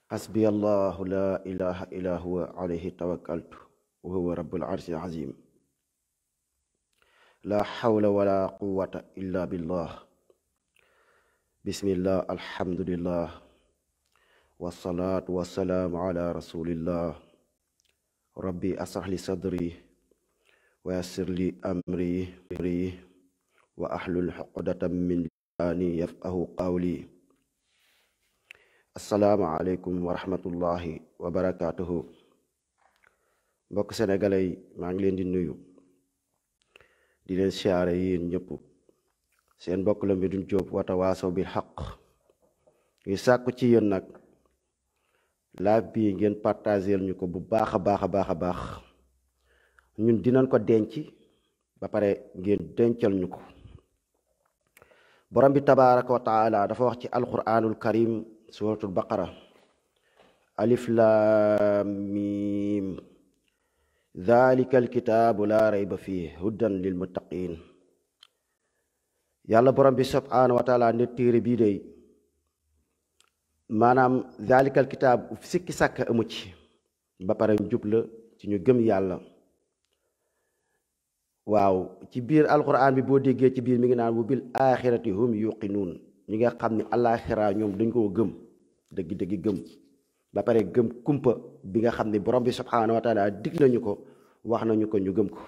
حسبي الله لا إله إلا هو عليه توكلت وهو رب العرش العظيم لا حول ولا قوة إلا بالله بسم الله الحمد لله والصلاة والسلام على رسول الله ربي أشرح لي صدري ويسر لي أمري وأحلل عقدة من لساني يفقه قولي asalaamaaleykum wa rahmatullahi wa barakaatuhu mbokk sénégalais yi maa ngi leen di nuyu di leen siyaare yéen ñëpp seen mbokk la Medoune Diop Watawaasaw bil haqq ñu sàkku ci yéen nag live bii ngeen partageel ñu ko bu baax a baax ñun dinañ ko denc ba pare ngeen dencal ñu ko. borom bi tabaaraka wa taala dafa wax ci alquranul karim suratul baqara alif lam mim dhalika alkitabu la rayba fihi hudan lil muttaqin yàlla borom bi subhanahu wa taala ne téere bii day maanaam dhalika alkitab sikki sàkk amu ci ba pare njub la ci ñu gëm yàlla. waaw ci biir alquran bi boo déggee ci biir mi ngi naan bu bil axirati hum yuqinuun ñi nga xam ne alaxira ñoom dañ koo gëm dëgg gëm ba pare gëm kumpa bi nga xam ne borom bi subhanahu wa taala dig nañu ko wax nañu ko ñu gëm ko.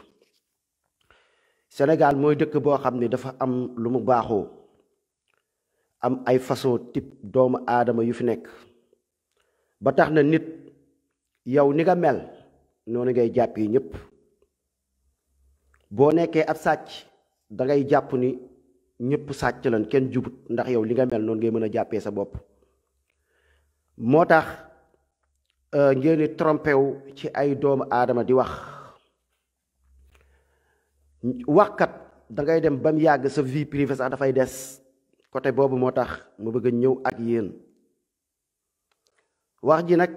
Sénégal mooy dëkk boo xam ne dafa am lu mu baaxoo am ay façon type doomu aadama yu fi nekk ba tax na nit yow ni nga mel noonu ngay jàpp yi ñëpp. boo nekkee ab sàcc dangay jàpp ni ñëpp sàcc lan kenn jubut ndax yow li nga mel noonu ngay mën a jàppee sa bopp. moo tax ngeen di trompé wu ci ay doomu aadama di waxkat dangay dem ba mu yàgg sa vie privée sax dafay des côté boobu moo tax mu bëgg a ñëw ak yéen. wax ji nag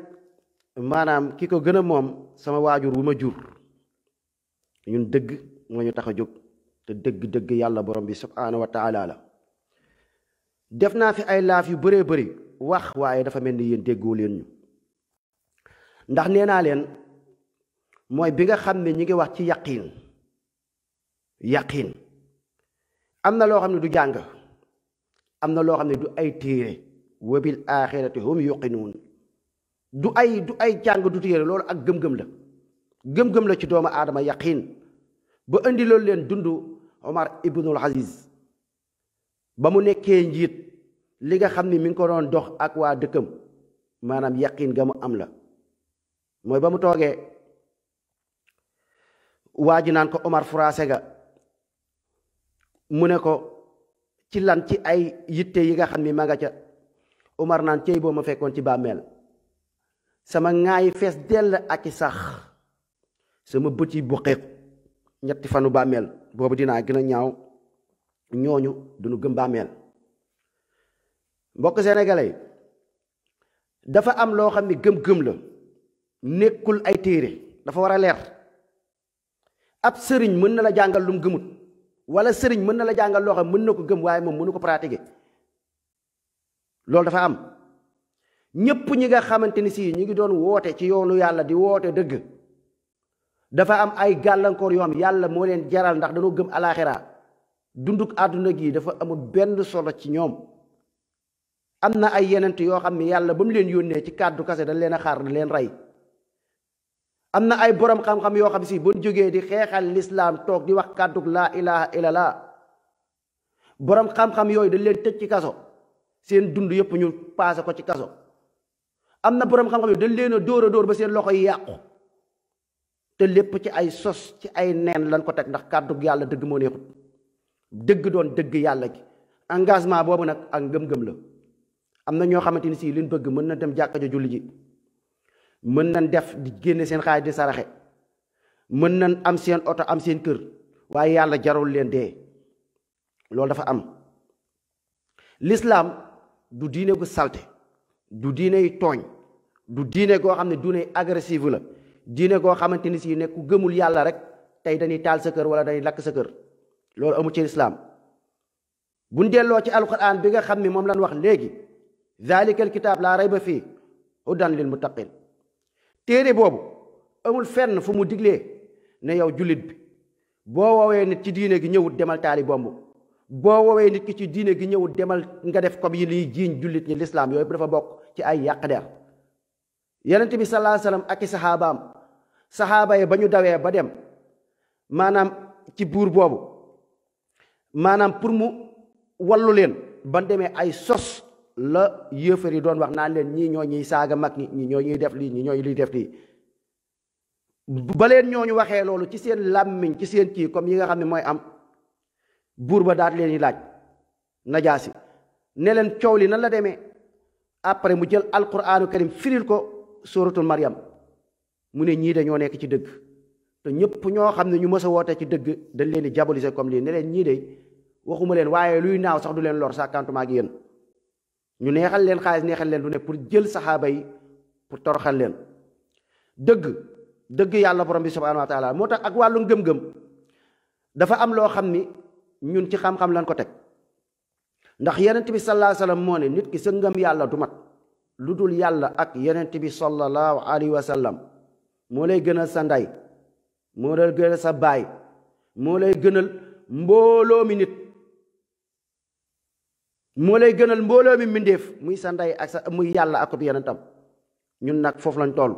maanaam ki ko gën a moom sama waajur wu ma jur ñun dëgg moo ñu tax a jóg te dëgg yàlla borom bi subhaanahu wa taala la. def naa fi ay laaf yu bëree bëri wax waaye dafa mel ni yéen déggoo leen ñu ndax nee naa leen mooy bi nga xam ne ñi ngi wax ci yaqiin am na loo xam ne du jàng am na loo xam ne du ay téere wa bil aaxirati hum yuqinuun du ay jàng du téere loolu ak gëm-gëm la. gëm-gëm la ci doomu aadama yaqiin ba indi loolu leen dund Omar ibnul Aziz ba mu nekkee njiit li nga xam ni mi ngi ko doon dox ak waa dëkkam maanaam yaqiin ga mu am la mooy ba mu toogee waa ji naan ko Omar Furaase ga mu ne ko ci lan ci ay yitte yi nga xam ni ma nga ca Omar naan cey boo ma fekkoon ci bàmmeel sama ŋaayi fees dell ak i sax sama bët yi buqeeku ñetti fanu bàmmeel boobu dinaa gën a ñaaw ñooñu duñu gëm bàmmeel. mbokk sénégalais dafa am loo xam ne gëm-gëm la nekkul ay téere dafa war a leer. ab sëriñ mën na la jàngal lu mu gëmut wala sëriñ mën na la jàngal loo xam mën na ko gëm waaye moom mënu ko pratiquer loolu dafa am. ñépp ñi nga xamante ni si ñu ngi doon woote ci yoonu yàlla di woote dëgg dafa am ay gàllankoor yoo xam yàlla moo leen jaral ndax dañoo gëm alaxira dunduk àdduna gi dafa amul benn solo ci ñoom. am na ay yenent yoo xam ne yàlla ba mu leen yónnee ci kàddu kase dañ leen a xaar leen rey. am na ay borom xam-xam yoo xam si bu ñu jógee di xeexal lislaam toog di wax kàdduk laa ilaha illallah borom xam-xam yooyu dañ leen tëj ci kaso seen dund yëpp ñu paase ko ci kaso. am na borom xam-xam yooyu dañ leen a dóor ba seen loxo yi yàqu te lépp ci ay sos ci ay neen lañ ko teg ndax kàddug yàlla dëgg moo neexut dëgg doon dëgg yàlla gi engagement boobu nag ak ngëm-ngëm la. am na ñoo xamante ni si liñ bëgg mën na dem jàkka ja julli ji mën nañ def di génne seen xaalis di saraxe mën nañ am seen oto am seen kër waaye yàlla jarul leen dee loolu dafa am. l'islam du diine gu salte du diine yu tooñ du diine goo xam ne diine agressive la diine goo xamante ni si ne ku gëmul yàlla rek tey dañuy taal sa kër wala dañuy lakk sa kër loolu amu ci lislaam. buñ delloo ci alquran bi nga xam ne moom lañ wax léegi zalikal kitaab laa rayba fii hudan lil muttaqin téere boobu amul fenn fu mu diglee ne yow jullit bi boo woowee nit ci diine gi ñëwut demal taali bomb boo woowee nit ki ci diine gi ñëwut demal nga def comme yi liy jiiñ jullit ñi lislaam yooyu dafa bokk ci ay yàq der yonent bi sallallahu alayhi wasallam ak i saxaaba yi ba ñu dawee ba dem maanaam ci buur boobu maanaam pour mu wallu leen ban demee ay sos la yéefar yi doon wax naan leen ñii ñoo ñuy saaga mag ñi ñoo ñuy def lii ñi ñoo ñuy def lii ba leen ñooñu waxee loolu ci seen làmmiñ ci seen kii comme yi nga xam ne mooy am buur ba daat leen yi laaj Najaasi ne leen coow li nan la demee après mu jël alquraanu karim firil ko suratul Maryam mu ne ñii dañoo nekk ci dëgg te ñëpp ñoo xam ne ñu mës a woote ci dëgg dañ leen di diaboliser comme lii ne leen ñii de waxuma leen waaye luy naaw sax du leen lor sàkkantuma ak yéen ñu neexal leen xaalis neexal leen lu ne pour jël saxaaba yi pour toroxal leen dëgg yàlla borom bi subhanahu wa taala moo tax ak wàllu ngëm-ngëm dafa am loo xam ni ñun ci xam-xam lañ ko teg ndax yonent bi sallallahu alayhi wa sallam moo ne nit ki sa ngëm yàlla du mat lu dul yàlla ak yonent bi sallallahu alayhi wa sallam moo lay gënal sa ndey moo lay gënal sa baay moo lay gënal mbooloo mi nit moo lay gënal mbooloo mi mbindéef muy sa ndey ak sa muy yàlla ak bi yonentam ñun nag foofu lañ toll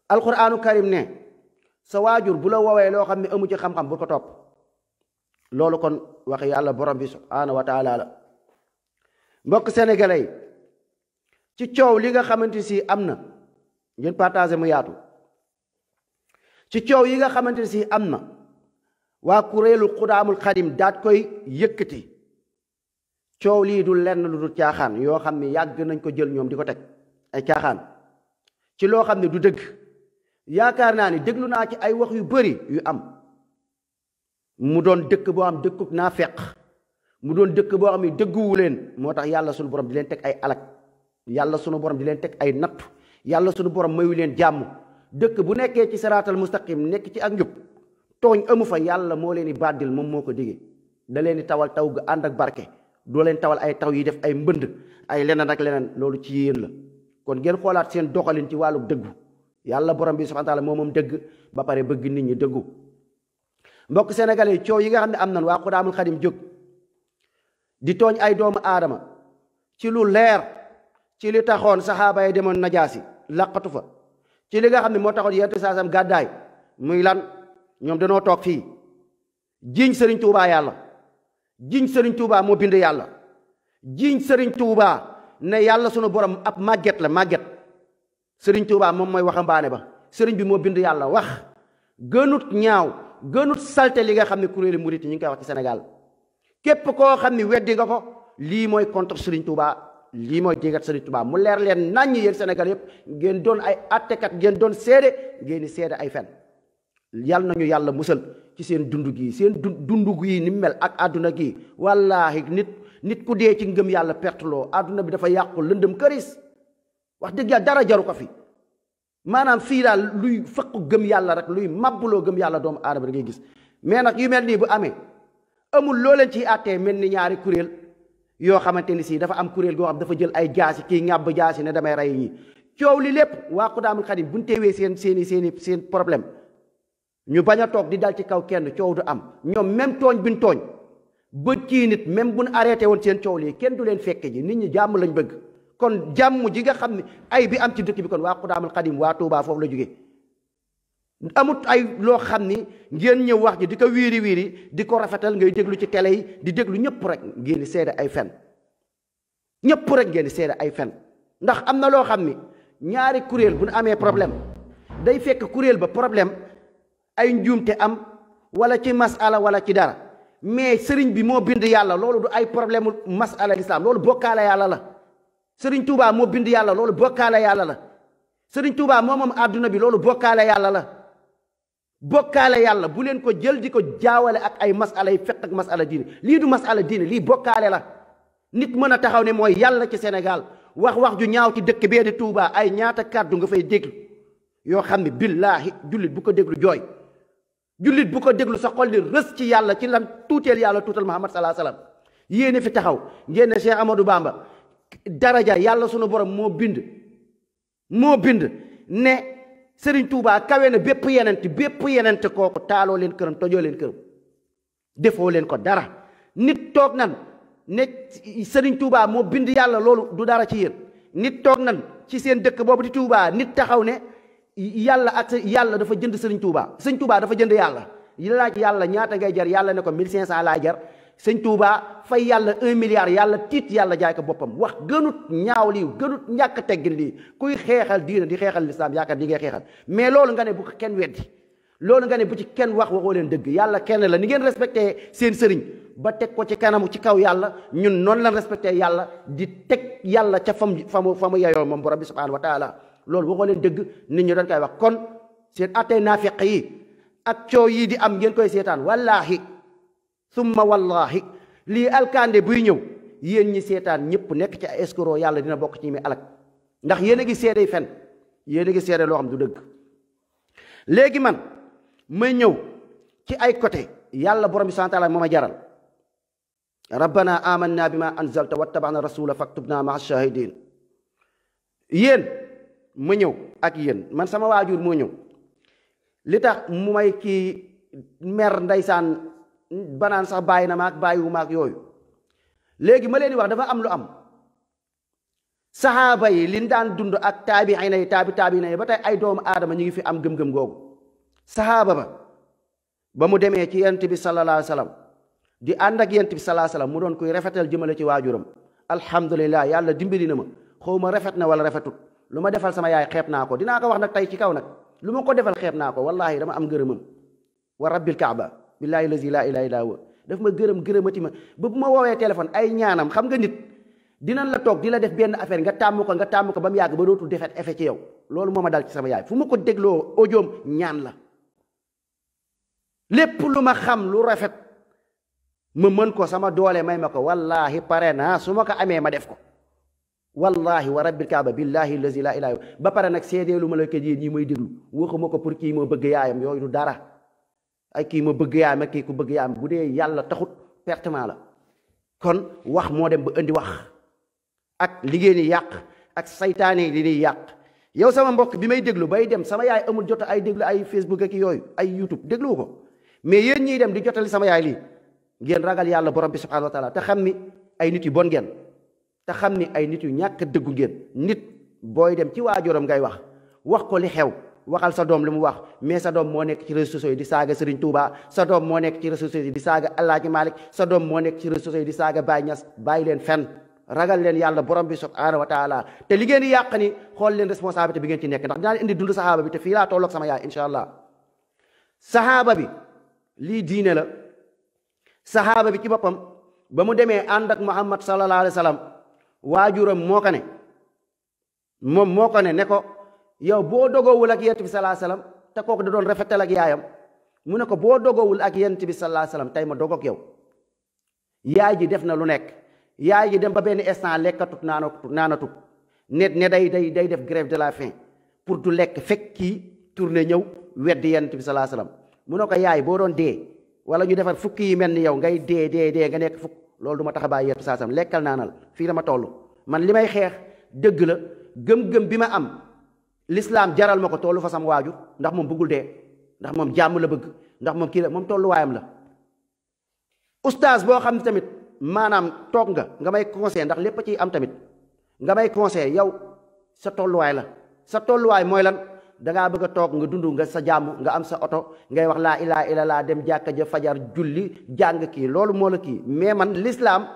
alquraanu karim ne sa waajur bu la woowee loo xam ne amu ci xam-xam bu ko topp loolu kon wax yàlla borom bi subhaanahu wa taala la mbokk sénégalais yi ci coow li nga xamante si am na ngeen partagé mu yaatu ci coow yi nga xamante si am na waa kuréelu xudaamul xadim daat koy yëkkati coow lii du lenn lu dul caaxaan yoo xam ne yàgg nañ ko jël ñoom di ko teg ay caaxaan ci loo xam ne du dëgg yaakaar naa ni déglu naa ci ay wax yu bari yu am mu doon dëkk boo xam dëkkuk naa feq mu doon dëkk boo xam ne dëgguwu leen moo tax yàlla sunu borom di leen teg ay alak yàlla sunu borom di leen teg ay nattu yàlla sunu borom mayu leen jàmm dëkk bu nekkee ci siraatal mustaqim nekk ci ak njub tooñ amu fa yàlla moo leen di bàddil moom moo ko digee da leen di tawal taw ga ànd ak barke doo leen tawal ay taw yi def ay mbënd ay leneen ak leneen loolu ci yéen la kon ngeen xoolaat seen doxalin ci wàllu dëggu yàlla borom bi subhanahu wa taala moom dëgg ba pare bëgg nit ñi dëggu mbokk sénégalais yi coow yi nga xam ne am nan waa xudaamul xadim jóg di tooñ ay doomu aadama ci lu leer ci li taxoon saxaaba yi demoon Najaasi laqatu fa ci li nga xam ne moo taxoon yentu saasam gàddaay muy lan ñoom danoo toog fii jiiñ sëriñ tuubaa yàlla jiiñ sëriñ tuubaa moo bind yàlla jiiñ sëriñ tuubaa ne yàlla sunu borom ab màgget la màgget sëriñ tuubaa moom mooy waxambaane ba sëriñ bi moo bind yàlla wax gënut ñaaw gënut salte li nga xam ne kuréeli murit ñi ngi koy wax ci Sénégal képp koo xam ne weddi nga ko lii mooy contre sëriñ tuubaa lii mooy jégat sëriñ tuubaa mu leer leen naññ yéen Sénégal yépp ngeen doon ay attekat ngeen doon seede ngeen di seede ay fen yal nañu yàlla musal ci seen dund gii seen dund gii ni mel ak àdduna gii wallaahi nit ku dee ci ngëm yàlla perteloo àdduna bi dafa yàqu lëndëm këris wax dëgg yàlla dara jaru ko fi maanaam fii daal luy faqu gëm yàlla rek luy màbbuloo gëm yàlla doomu aadama ngay gis mais nag yu mel nii bu amee amul loo leen ciy àttee mel ni ñaari kuréel yoo xamante ni si dafa am kuréel goo xam dafa jël ay jaasi kii ngàbb jaasi ne damay rey ñi coow li lépp waa xudaamul xadim buñ teewee seen problème ñu bañ a toog di dal ci kaw kenn coow du am ñoom même tooñ biñ tooñ ba kii nit même buñ arrêté woon seen coow lii kenn du leen fekke ji nit ñi jàmm lañ bëgg kon jàmm ji nga xam ne ay bi am ci dëkk bi kon waa xudaamul xadim waa Tuubaa foofu la jógee amut ay loo xam ni ngeen ñëw wax ji di ko wiiri wiiri di ko rafetal ngay déglu ci télé yi di déglu ñëpp rek ngeen di seede ay fen ñëpp rek ngeen di seede ay fen ndax am na loo xam ni ñaari kuréel bu ñu amee problème day fekk kuréel ba problème ay njuumte am wala ci masala wala ci dara mais sëriñ bi moo bind yàlla loolu du ay problème masala l'islam loolu bokkaale yàlla la sëriñ Tuubaa moo bind yàlla loolu bokkaale yàlla la sëriñ Tuubaa moo moom àdduna bi loolu bokkaale yàlla la bokkaale yàlla bu leen ko jël di ko jaawale ak ay masala yi fekk ak masala diine lii du masala diine lii bokkaale la nit mën a taxaw ne mooy yàlla ci Sénégal wax ju ñaaw ci dëkk bee di Tuubaa ay ñaata kàddu nga fay déglu yoo xam ne billaahi jullit bu ko déglu jooy jullit bu ko déglu sa xol di rës ci yàlla ci lan tuuteel yàlla tuutal Muhammad salaa salaam yéene fi taxaw ngeen ne Cheikh Amadou Bamba daraja yàlla sunu borom moo bind ne Serigne Touba kawe na bépp yenent kooku taaloo leen këram tojoo leen këram defoo leen ko dara. nit toog nan ne Serigne Touba moo bind yàlla loolu du dara ci yéen. nit toog nan ci seen dëkk boobu di Touba nit taxaw ne yàlla dafa jënd Serigne Touba dafa jënd yàlla. yi laaj yàlla ñaata ngay jar yàlla ne ko 1500 laa jar sëñ Touba fay yàlla 1 milliard yàlla tiit yàlla jaay ko boppam. wax gënut ñaaw lii gënut ñàkk teggin lii kuy xeexal diina di xeexal lislaam yaakaar di ngay xeexal. mais loolu nga ne bu ko kenn weddi loolu nga ne bu ci kenn waxoo leen dëgg yàlla kenn la. ni ngeen respecté seen sëriñ ba teg ko ci kanamu ci kaw yàlla ñun noonu lañ respecté yàlla di teg yàlla ca fa mu yeyoo moom borom bi subhanahu wa taala. loolu waxoo leen dëgg nit ñi doon koy wax kon seen attey naafiq yi ak coow yii di am ngeen koy seetaan wallaahi summa wallaahi lii alkande buy ñëw yéen ñi seetaan ñëpp nekk ci ay escroc yàlla dina bokk ci ñi muy alak ndax yéen a ngi seede fen yéen a ngi seede loo xam du dëgg. léegi man may ñëw ci ay côté yàlla borom bi subhaanahu wa taala moo ma jaral rabbana amanna bima anzalta wattaba'na rasula faktubna ma'a shahidin. yéen ma ñëw ak yéen man sama waajur moo ñëw li tax mu may kii mer ndeysaan banaan sax bàyyi na maag bàyyiwu maag yooyu. léegi ma leen di wax dafa am lu am saxaaba yi liñ daan dund ak taabiina yi taabiina yi ba tey ay doomu aadama ñu ngi fi am gëm-gëm googu. saxaaba ba mu demee ci yent bi sallallahu alayhi wa sallam di ànd ak yent bi sallallahu alayhi wa sallam mu doon kuy rafetal jëmale ci waajuram. alhamdulilah yàlla dimbali na ma xaw ma rafet na wala rafetut lu ma defal sama yaay xeeb naa ko dinaa ko wax nag tey ci kaw nag lu ma ko defal xeeb naa ko wallahi dama am ngërëmam wa rabbil kaaba billahi lazi la ilaha illa huwa daf ma gërëmati ma ba bu ma woowee téléphone ay ñaanam xam nga nit dinañ la toog di la def benn affaire nga tàmm ko ba mu yàgg ba dootul defet effet ci yow. loolu moo ma dal ci sama yaay fu ma ko dégloo audioom ñaan la lépp lu ma xam lu rafet ma mën ko sama doole may ma ko wallahi pare naa su ma ko amee ma def ko wallahi wa rabbil kaaba billahi lazi la ilaha ba pare nag seedeelu ma la ko yéen ñi may déglu waxuma ko pour kii moo bëgg yaayam yooyu du dara ay kii ma bëgg yaayam ak kii ku bëgg yaayam bu dee yàlla taxut pertement la. kon wax moo dem ba indi wax ak liggéey ni yàq ak saytaane yi li ñuy yàq. yow sama mbokk bi may déglu bay dem sama yaay amul jot ay déglu ay Facebook ak yooyu ay YouTube déglu ko mais yéen ñiy dem di jotali sama yaay lii ngeen ragal yàlla borom bi subhanahu wa taala te xam ni ay nit yu bon ngeen te xam ni ay nit yu ñàkk dëggu ngeen. nit booy dem ci waajuram ngay wax ko li xew waxal sa doom li mu wax mais sa doom moo nekk ci réseaux sociaux yi di saaga Serigne Touba sa doom moo nekk ci réseaux sociaux yi di saaga Alaaji Malick sa doom moo nekk ci réseaux sociaux yi di saaga Baye Niass bàyyi leen fen ragal leen yàlla borom bi subhanahu wa taala te li ngeen di yàq ni xool leen responsabilité bi ngeen ci nekk ndax dinaa indi dund saxaaba bi te fii laa tolloog sama yaay incha allah. saxaaba bi lii diine la saxaaba bi ci boppam ba mu demee ànd ak Muhammad sallallahu alayhi wa sallam waajuram moo ko ne ko yow boo dogoowul ak yent bi sallallahu alayhi wa sallam te kooku da doon rafetal ak yaayam mu ne ko boo dogoowul ak yent bi sallallahu alayhi wa sallam tey ma dogoog yow. yaay ji def na lu nekk yaay ji dem ba benn instant lekkatut naanatut ne day def grève de la faim pour du lekk fekk kii tourné ñëw weddi yent bi sallallahu alayhi wa sallam mu ne ko yaay boo doon dee wala ñu defar fukki yi mel ni yow ngay dee nga nekk fukk loolu du ma tax a bàyyi yent bi sallallahu alayhi wa sallam lekkal naanal fii la ma toll man li may xeex dëgg la gëm-gëm bi ma am l'islam jaral ma ko tollu fa sama waajur ndax moom bëggul dee ndax moom jàmm la bëgg ndax moom kii la moom tolluwaayam la. oustaz boo xam ne tamit maanaam toog nga may conseil ndax lépp ci am tamit nga may conseil yow sa tolluwaay la sa tolluwaay mooy lan dangaa bëgg a toog nga dund nga sa jàmm nga am sa oto ngay wax laa ilaaha illallaah dem jàkka ja fajar julli jàng kii loolu moo la kii mais man l'islam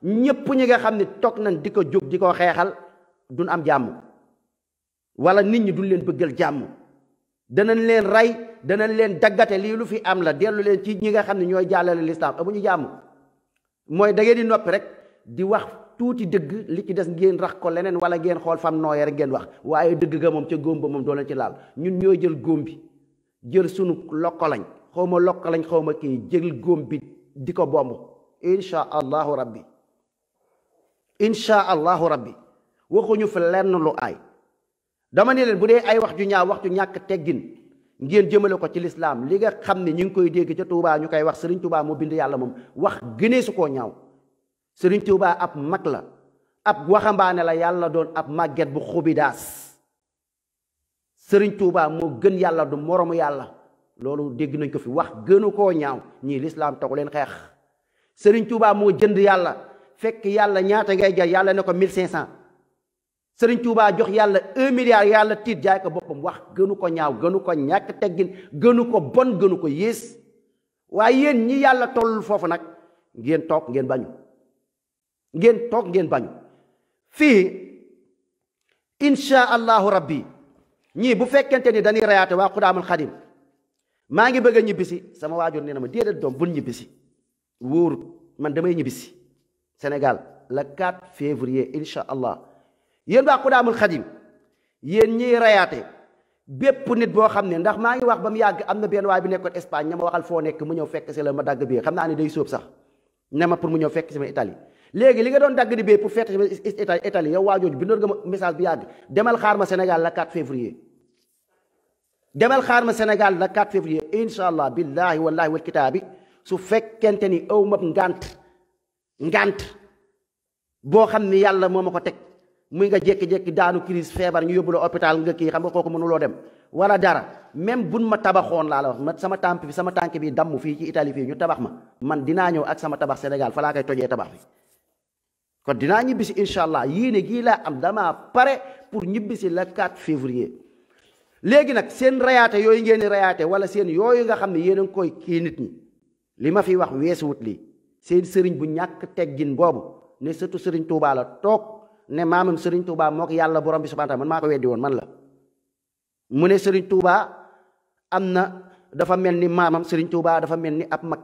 ñëpp ñi nga xam ne toog nañ di ko jóg di ko xeexal duñ am jàmm wala nit ñi duñ leen bëggal jàmm danañ leen rey danañ leen daggate lii lu fi am la dellu leen ci ñi nga xam ne ñooy jàllale l'islam amuñu jàmm mooy da ngeen di noppi rek di wax tuuti dëgg li ci des ngeen rax ko leneen wala ngeen xool fam nooyee rek ngeen wax waaye dëgg ga moom ca góom ba moom doo leen ci laal ñun ñooy jël góom bi jël sunu lokkolañ xaw ma kii jël góom bi di ko bomb insha allahu rabbi waxuñu fi lenn lu aay dama ne leen bu dee ay wax ju ñaaw wax ju ñàkk teggin ngeen jëmale ko ci lislaam li nga xam ne ñu ngi koy dégg ca Touba ñu koy wax Serigne Touba moo bind yàlla moom wax gënee su koo ñaaw Serigne Touba ab mag la ab waxambaane la yàlla doon ab màgget bu xubidaas. Sëriñ Tuubaa moo gën yàlla du moromu yàlla loolu dégg nañ ko fi wax gënu koo ñaaw ñii lislaam taxu leen xeex. Sëriñ Tuubaa moo jënd yàlla fekk yàlla ñaata ngay jar yàlla ne ko 1500. Sëriñ Tuubaa jox yàlla 1 milliard yàlla tiit jaay ko boppam wax gënu ko ñaaw gënu ko ñàkk teggin gënu ko bon gënu ko yées. waaye yéen ñi yàlla toll foofu nag ngeen toog ngeen bañu ngeen toog ngeen bañu fii insha allahu rabbi ñii bu fekkente ni dañuy rayaate waa Xudaamul Xadim maa ngi bëgg a ñibbisi sama waajur nee na ma déedéet doom bul ñibbisi wóor man damay ñibbisi Sénégal le 4 février insha allah yéen waa Xudaamul Xadim yéen ñiy rayaate bépp nit boo xam ne ndax maa ngi wax ba mu yàgg am na benn waay bi nekkoon Espagne ña ma waxal foo nekk mu ñëw fekk si la ma dagg bi xam naa ne day sóob sax ne ma pour mu ñëw fekk si ma Italie léegi li nga doon dagg di bee pour fekk si ma Italie yow waajooju bindoon nga ma message bi yàgg demal xaar ma Sénégal le 4 février demal xaar ma Sénégal le 4 février incha allah billahi wallahi wal kitaabi su fekkente ni aw mab ngant boo xam ni yàlla moo ma ko teg muy nga jékki-jékki daanu crise feebar ñu yóbbu la hôpital nga kii xam nga kooku mënuloo dem wala dara même buñ ma tabaxoon laa la wax ma sama tànk bi damm fii ci Italie fii ñu tabax ma man dinaa ñëw ak sama tabax Sénégal fa laa koy tojee tabax bi kon dinaa ñibbisi incha allah yéene gii laa am dama pare pour ñibbisi le 4 février. léegi nag seen rayaate yooyu ngeen di rayaate wala seen yooyu nga xam ne yéen a ngi koy kii nit ñi li ma fi wax weesuwut lii seen sëriñ bu ñàkk teggin boobu ne surtout sëriñ Touba la toog. ne maamam Serigne Touba moo ko yàlla borom bi subhanahu wa ta'ala man maa ko weddi woon man la mu ne Serigne Touba am na dafa mel ni maamam Serigne Touba dafa mel ni ab mag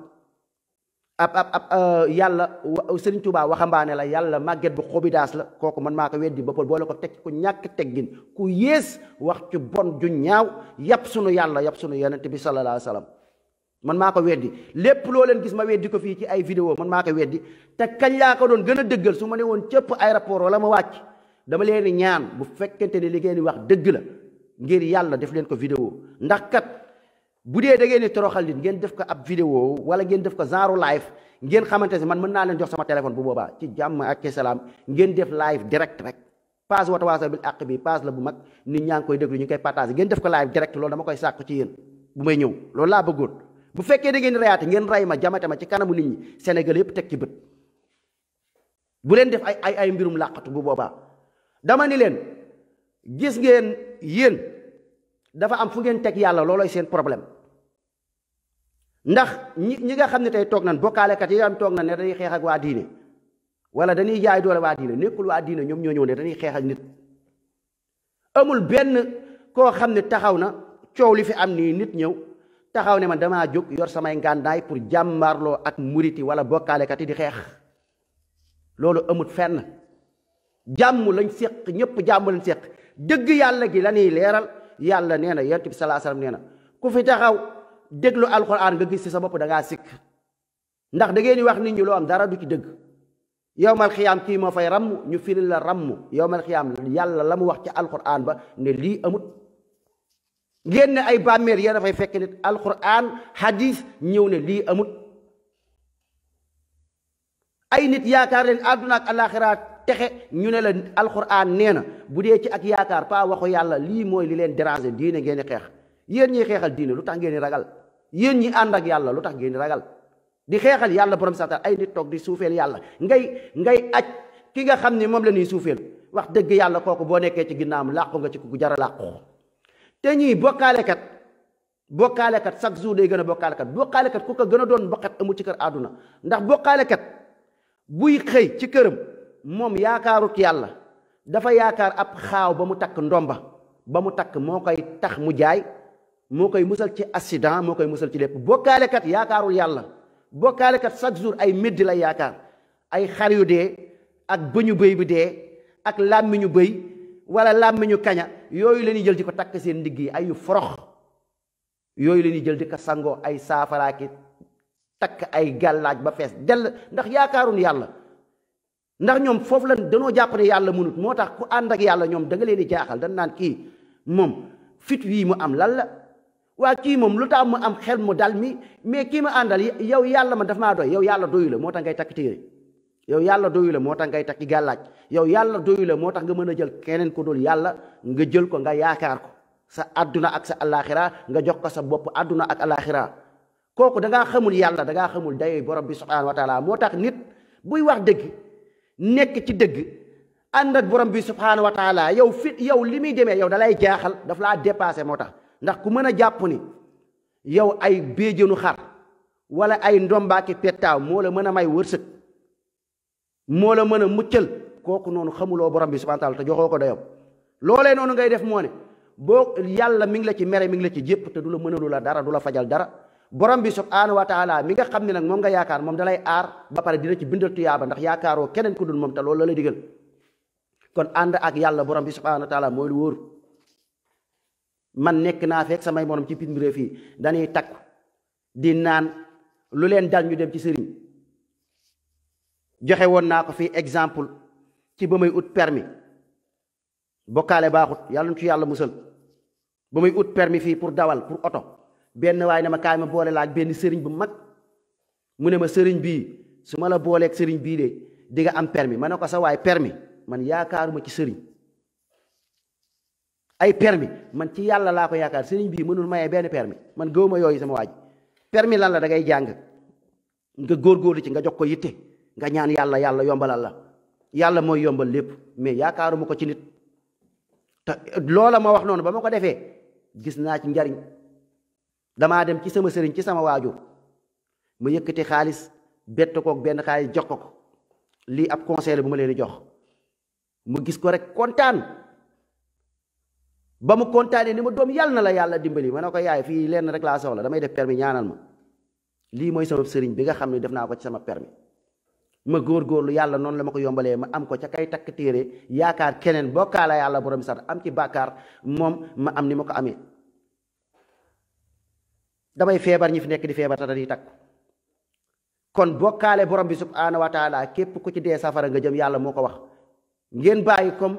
yàlla Serigne Touba waxambaane la yàlla màgget bu xobidaas la kooku man maa ko weddi ba pare boole ko teg ku ñàkk teggin ku yées wax ci bon ju ñaaw yàpp sunu yàlla yàpp sunu yonent bi sallallahu alayhi wa sallam man maa ko weddi lépp loo leen gis ma weddi ko fii ci ay vidéo man maa ko weddi te kañ laa ko doon gën a dëggal su ma ne woon cëpp aéroport wala ma wàcc dama leen di ñaan bu fekkente ne li ngeen di wax dëgg la ngir yàlla def leen ko vidéo ndax kat bu dee da ngeen di toroxal nit ngeen def ko ab vidéo wala ngeen def ko genre live ngeen xamante ne man mën naa leen jox sama téléphone bu boobaa ci jàmm ak ci salaam ngeen def live direct rek page Watawasaw bil Haqq bi page la bu mag nit ñaa ngi koy déglu ñu koy partage ngeen def ko live direct loolu dama koy sàkku ci yéen bu may ñëw loolu laa bëggoon bu fekkee da ngeen di rayaate ngeen ray ma jamate ma ci kanamu nit ñi Sénégal yëpp teg ci bët bu leen def ay mbirum làqatu bu boobaa dama ni leen gis ngeen yéen dafa am fu ngeen teg yàlla loolooy seen problème ndax ñi nga xam ne tey toog nañ bokkaalekat yi nga xam toog nañ ne dañuy xeex ak waa diine wala dañuy jaay doole waa diine nekkul waa diine ñoom ñoo ñëw ne dañuy xeex ak nit amul benn koo xam ne taxaw na coow li fi am nii nit ñëw taxaw ne man damaa jóg yor samay ngàndaay pour jàmmarloo ak muriti wala bokkaalekat yi di xeex loolu amut fenn jàmm lañ séq ñëpp jàmm lañ séq dëgg yàlla gi la ñuy leeral yàlla nee na yonent bi sallallahu alayhi wasallam nee na ku fi taxaw déglu alxuraan nga gis ci sa bopp da ngaa sikk ndax da ngeen di wax nit ñi loo am dara du ci dëgg yowmal xiyaam kii moo fay ramm ñu firil la ramm yowmal xiyaam yàlla la mu wax ci alxuraan ba ne lii amut ngeen ne ay bàmmeel yéen a fay fekk nit alxuraan hadis ñëw ne lii amut ay nit yaakaar leen àdduna ak alaxira texe ñu ne la alxuraan nee na bu dee ci ak yaakaar pas waxu yàlla lii mooy li leen déranger diine ngeen di xeex yéen ñiy xeexal diine lu tax ngeen di ragal yéen ñi ànd ak yàlla lu tax ngeen di ragal di xeexal yàlla borom sax ay nit toog di suufeel yàlla ngay aj ki nga xam ne moom la ñuy suufeel wax dëgg yàlla kooku boo nekkee ci ginnaawam làqu nga ci ku jar a làqu te ñii bokkaalekat chaque jour day gën a bokkaalekat ku ko gën a doon mbokkat amul ci kër àdduna ndax bokkaalekat buy xëy ci këram moom yaakaarut yàlla dafa yaakaar ab xaaw ba mu takk ndomba ba mu takk moo koy tax mu jaay moo koy musal ci accident moo koy musal ci lépp bokkaalekat yaakaarul yàlla bokkaalekat chaque jour ay médd lay yaakaar ay xar yu dee ak bëñu bëy bi dee ak làmmiñu bëy wala làmmiñu kaña yooyu la ñuy jël di ko takk seen ndigg yi ay yu forox yooyu la ñuy jël di ko sangoo ay saafaraaki takk ay gàllaaj ba fees dell ndax yaakaarun yàlla ndax ñoom foofu la danoo jàpp ne yàlla mënut moo tax ku ànd ak yàlla ñoom da nga leen di jaaxal dañ naan kii moom fit wii mu am lan la waa kii moom lu tax mu am xel mu dal mi mais kii ma àndal yow yàlla ma daf maa doy yow yàlla doyu la moo tax ngay takk téere yow yàlla doyu la moo tax ngay takki gàllaaj yow yàlla doyu la moo tax nga mën a jël keneen ku dul yàlla nga jël ko nga yaakaar ko sa àdduna ak sa alaxira nga jox ko sa bopp àdduna ak alaxira kooku da ngaa xamul yàlla da ngaa xamul day borom bi subhanahu wa taala moo tax nit buy wax dëgg nekk ci dëgg ànd ak borom bi subhanahu wa taala yow fit yow li muy demee yow da lay jaaxal daf laa dépassé moo tax ndax ku mën a jàpp ni yow ay béjjënu xar wala ay ndombaaki pettaaw moo la mën a may wërsëg moo la mën a muccal kooku noonu xamuloo borom bi subhanahu wa taala te joxoo ko dayoo loolee noonu ngay def moo ne boo yàlla mi ngi la ci mere mi ngi la ci jépp te du la mënalu la dara du la fajal dara borom bi subhanahu wa taala mi nga xam ne nag moom nga yaakaar moom dalay aar ba pare dina ci bindal tuyaaba ndax yaakaaroo keneen ku dul moom te loolu la lay digal kon ànd ak yàlla borom bi subhanahu wa taala mooy lu wóor man nekk naa fekk samay morom ci pit fii dañuy takku di naan lu leen dal ñu dem ci sëriñ joxe woon naa ko fii exemple ci ba may ut permis bokkaale baaxut yàlla ñu ci yàlla musal ba may ut permis fii pour dawal pour oto benn waaye ne ma kaay ma boole laaj benn sëriñ bu mag mu ne ma sëriñ bii su ma la booleeg sëriñ bii de di nga am permis ma ne ko sa waay permis man yaakaaruma ci sëriñ ay permis man ci yàlla laa ko yaakaar sëriñ bii mënul mayee benn permis man gëwuma yooyu sama waaj permis lan la da ngay jàng nga góorgóorlu ci nga jox ko yitte nga ñaan yàlla yàlla yombalal la yàlla mooy yombal lépp mais yaakaaruma ko ci nit te loola ma wax noonu ba ma ko defee gis naa ci njariñ damaa dem ci sama sëriñ ci sama waajur ma yëkkati xaalis bett kook benn xaalis jox ko lii ab conseil bu ma leen di jox mu gis ko rek kontaan ba mu kontaanee ni ma doom yàlla na la yàlla dimbali ma ne ko yaay fii lenn rek laa soxla damay def permis ñaanal ma lii mooy sama sëriñ bi nga xam ne def naa ko ci sama permis ma góorgóorlu yàlla noonu la ma ko yombalee ma am ko ca kay takk téere yaakaar keneen bokkaala yàlla borom bi sax am ci bàkkaar moom ma am ni ma ko amee damay feebar ñi fi nekk di feebar te dañuy takk kon bokkaale borom bi subhanahu wa taala képp ku ci dee safara nga jëm yàlla moo ko wax ngeen bàyyi comme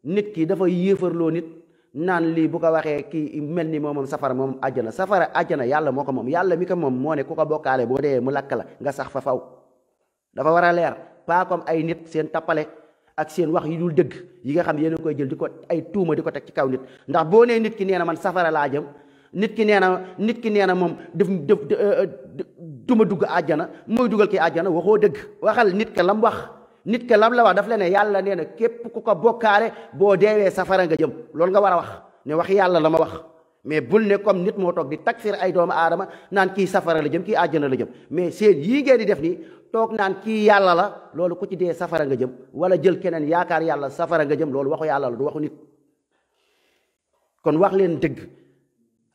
nit ki dafa yéefarloo nit naan lii bu ko waxee kii mel ni moom safara moom àjjana safara àjjana yàlla moo ko moom yàlla mi ko moom moo ne ku ko bokkaale boo dee mu lakk la nga sax fa faw dafa war a leer pas comme ay nit seen tappale ak seen wax yi dul dëgg yi nga xam yéen a koy jël di ko ay tuuma di ko teg ci kaw nit ndax boo nee nit ki nee na man safara laa jëm nit ki nee na moom du ma dugg àjjana mooy dugal kii àjjana waxoo dëgg waxal nit ka lam wax nit ka lam la wax daf la ne yàlla nee na képp ku ko bokkaale boo deewee safara nga jëm loolu nga war a wax ne wax yàlla la ma wax mais bul ne comme nit moo toog di takfir ay doomu aadama naan kii safara la jëm kii àjjana la jëm mais seen yii ngeen di def nii toog naan kii yàlla la loolu ku ci dee safara nga jëm wala jël keneen yaakaar yàlla safara nga jëm loolu waxu yàlla la du waxu nit kon wax leen dëgg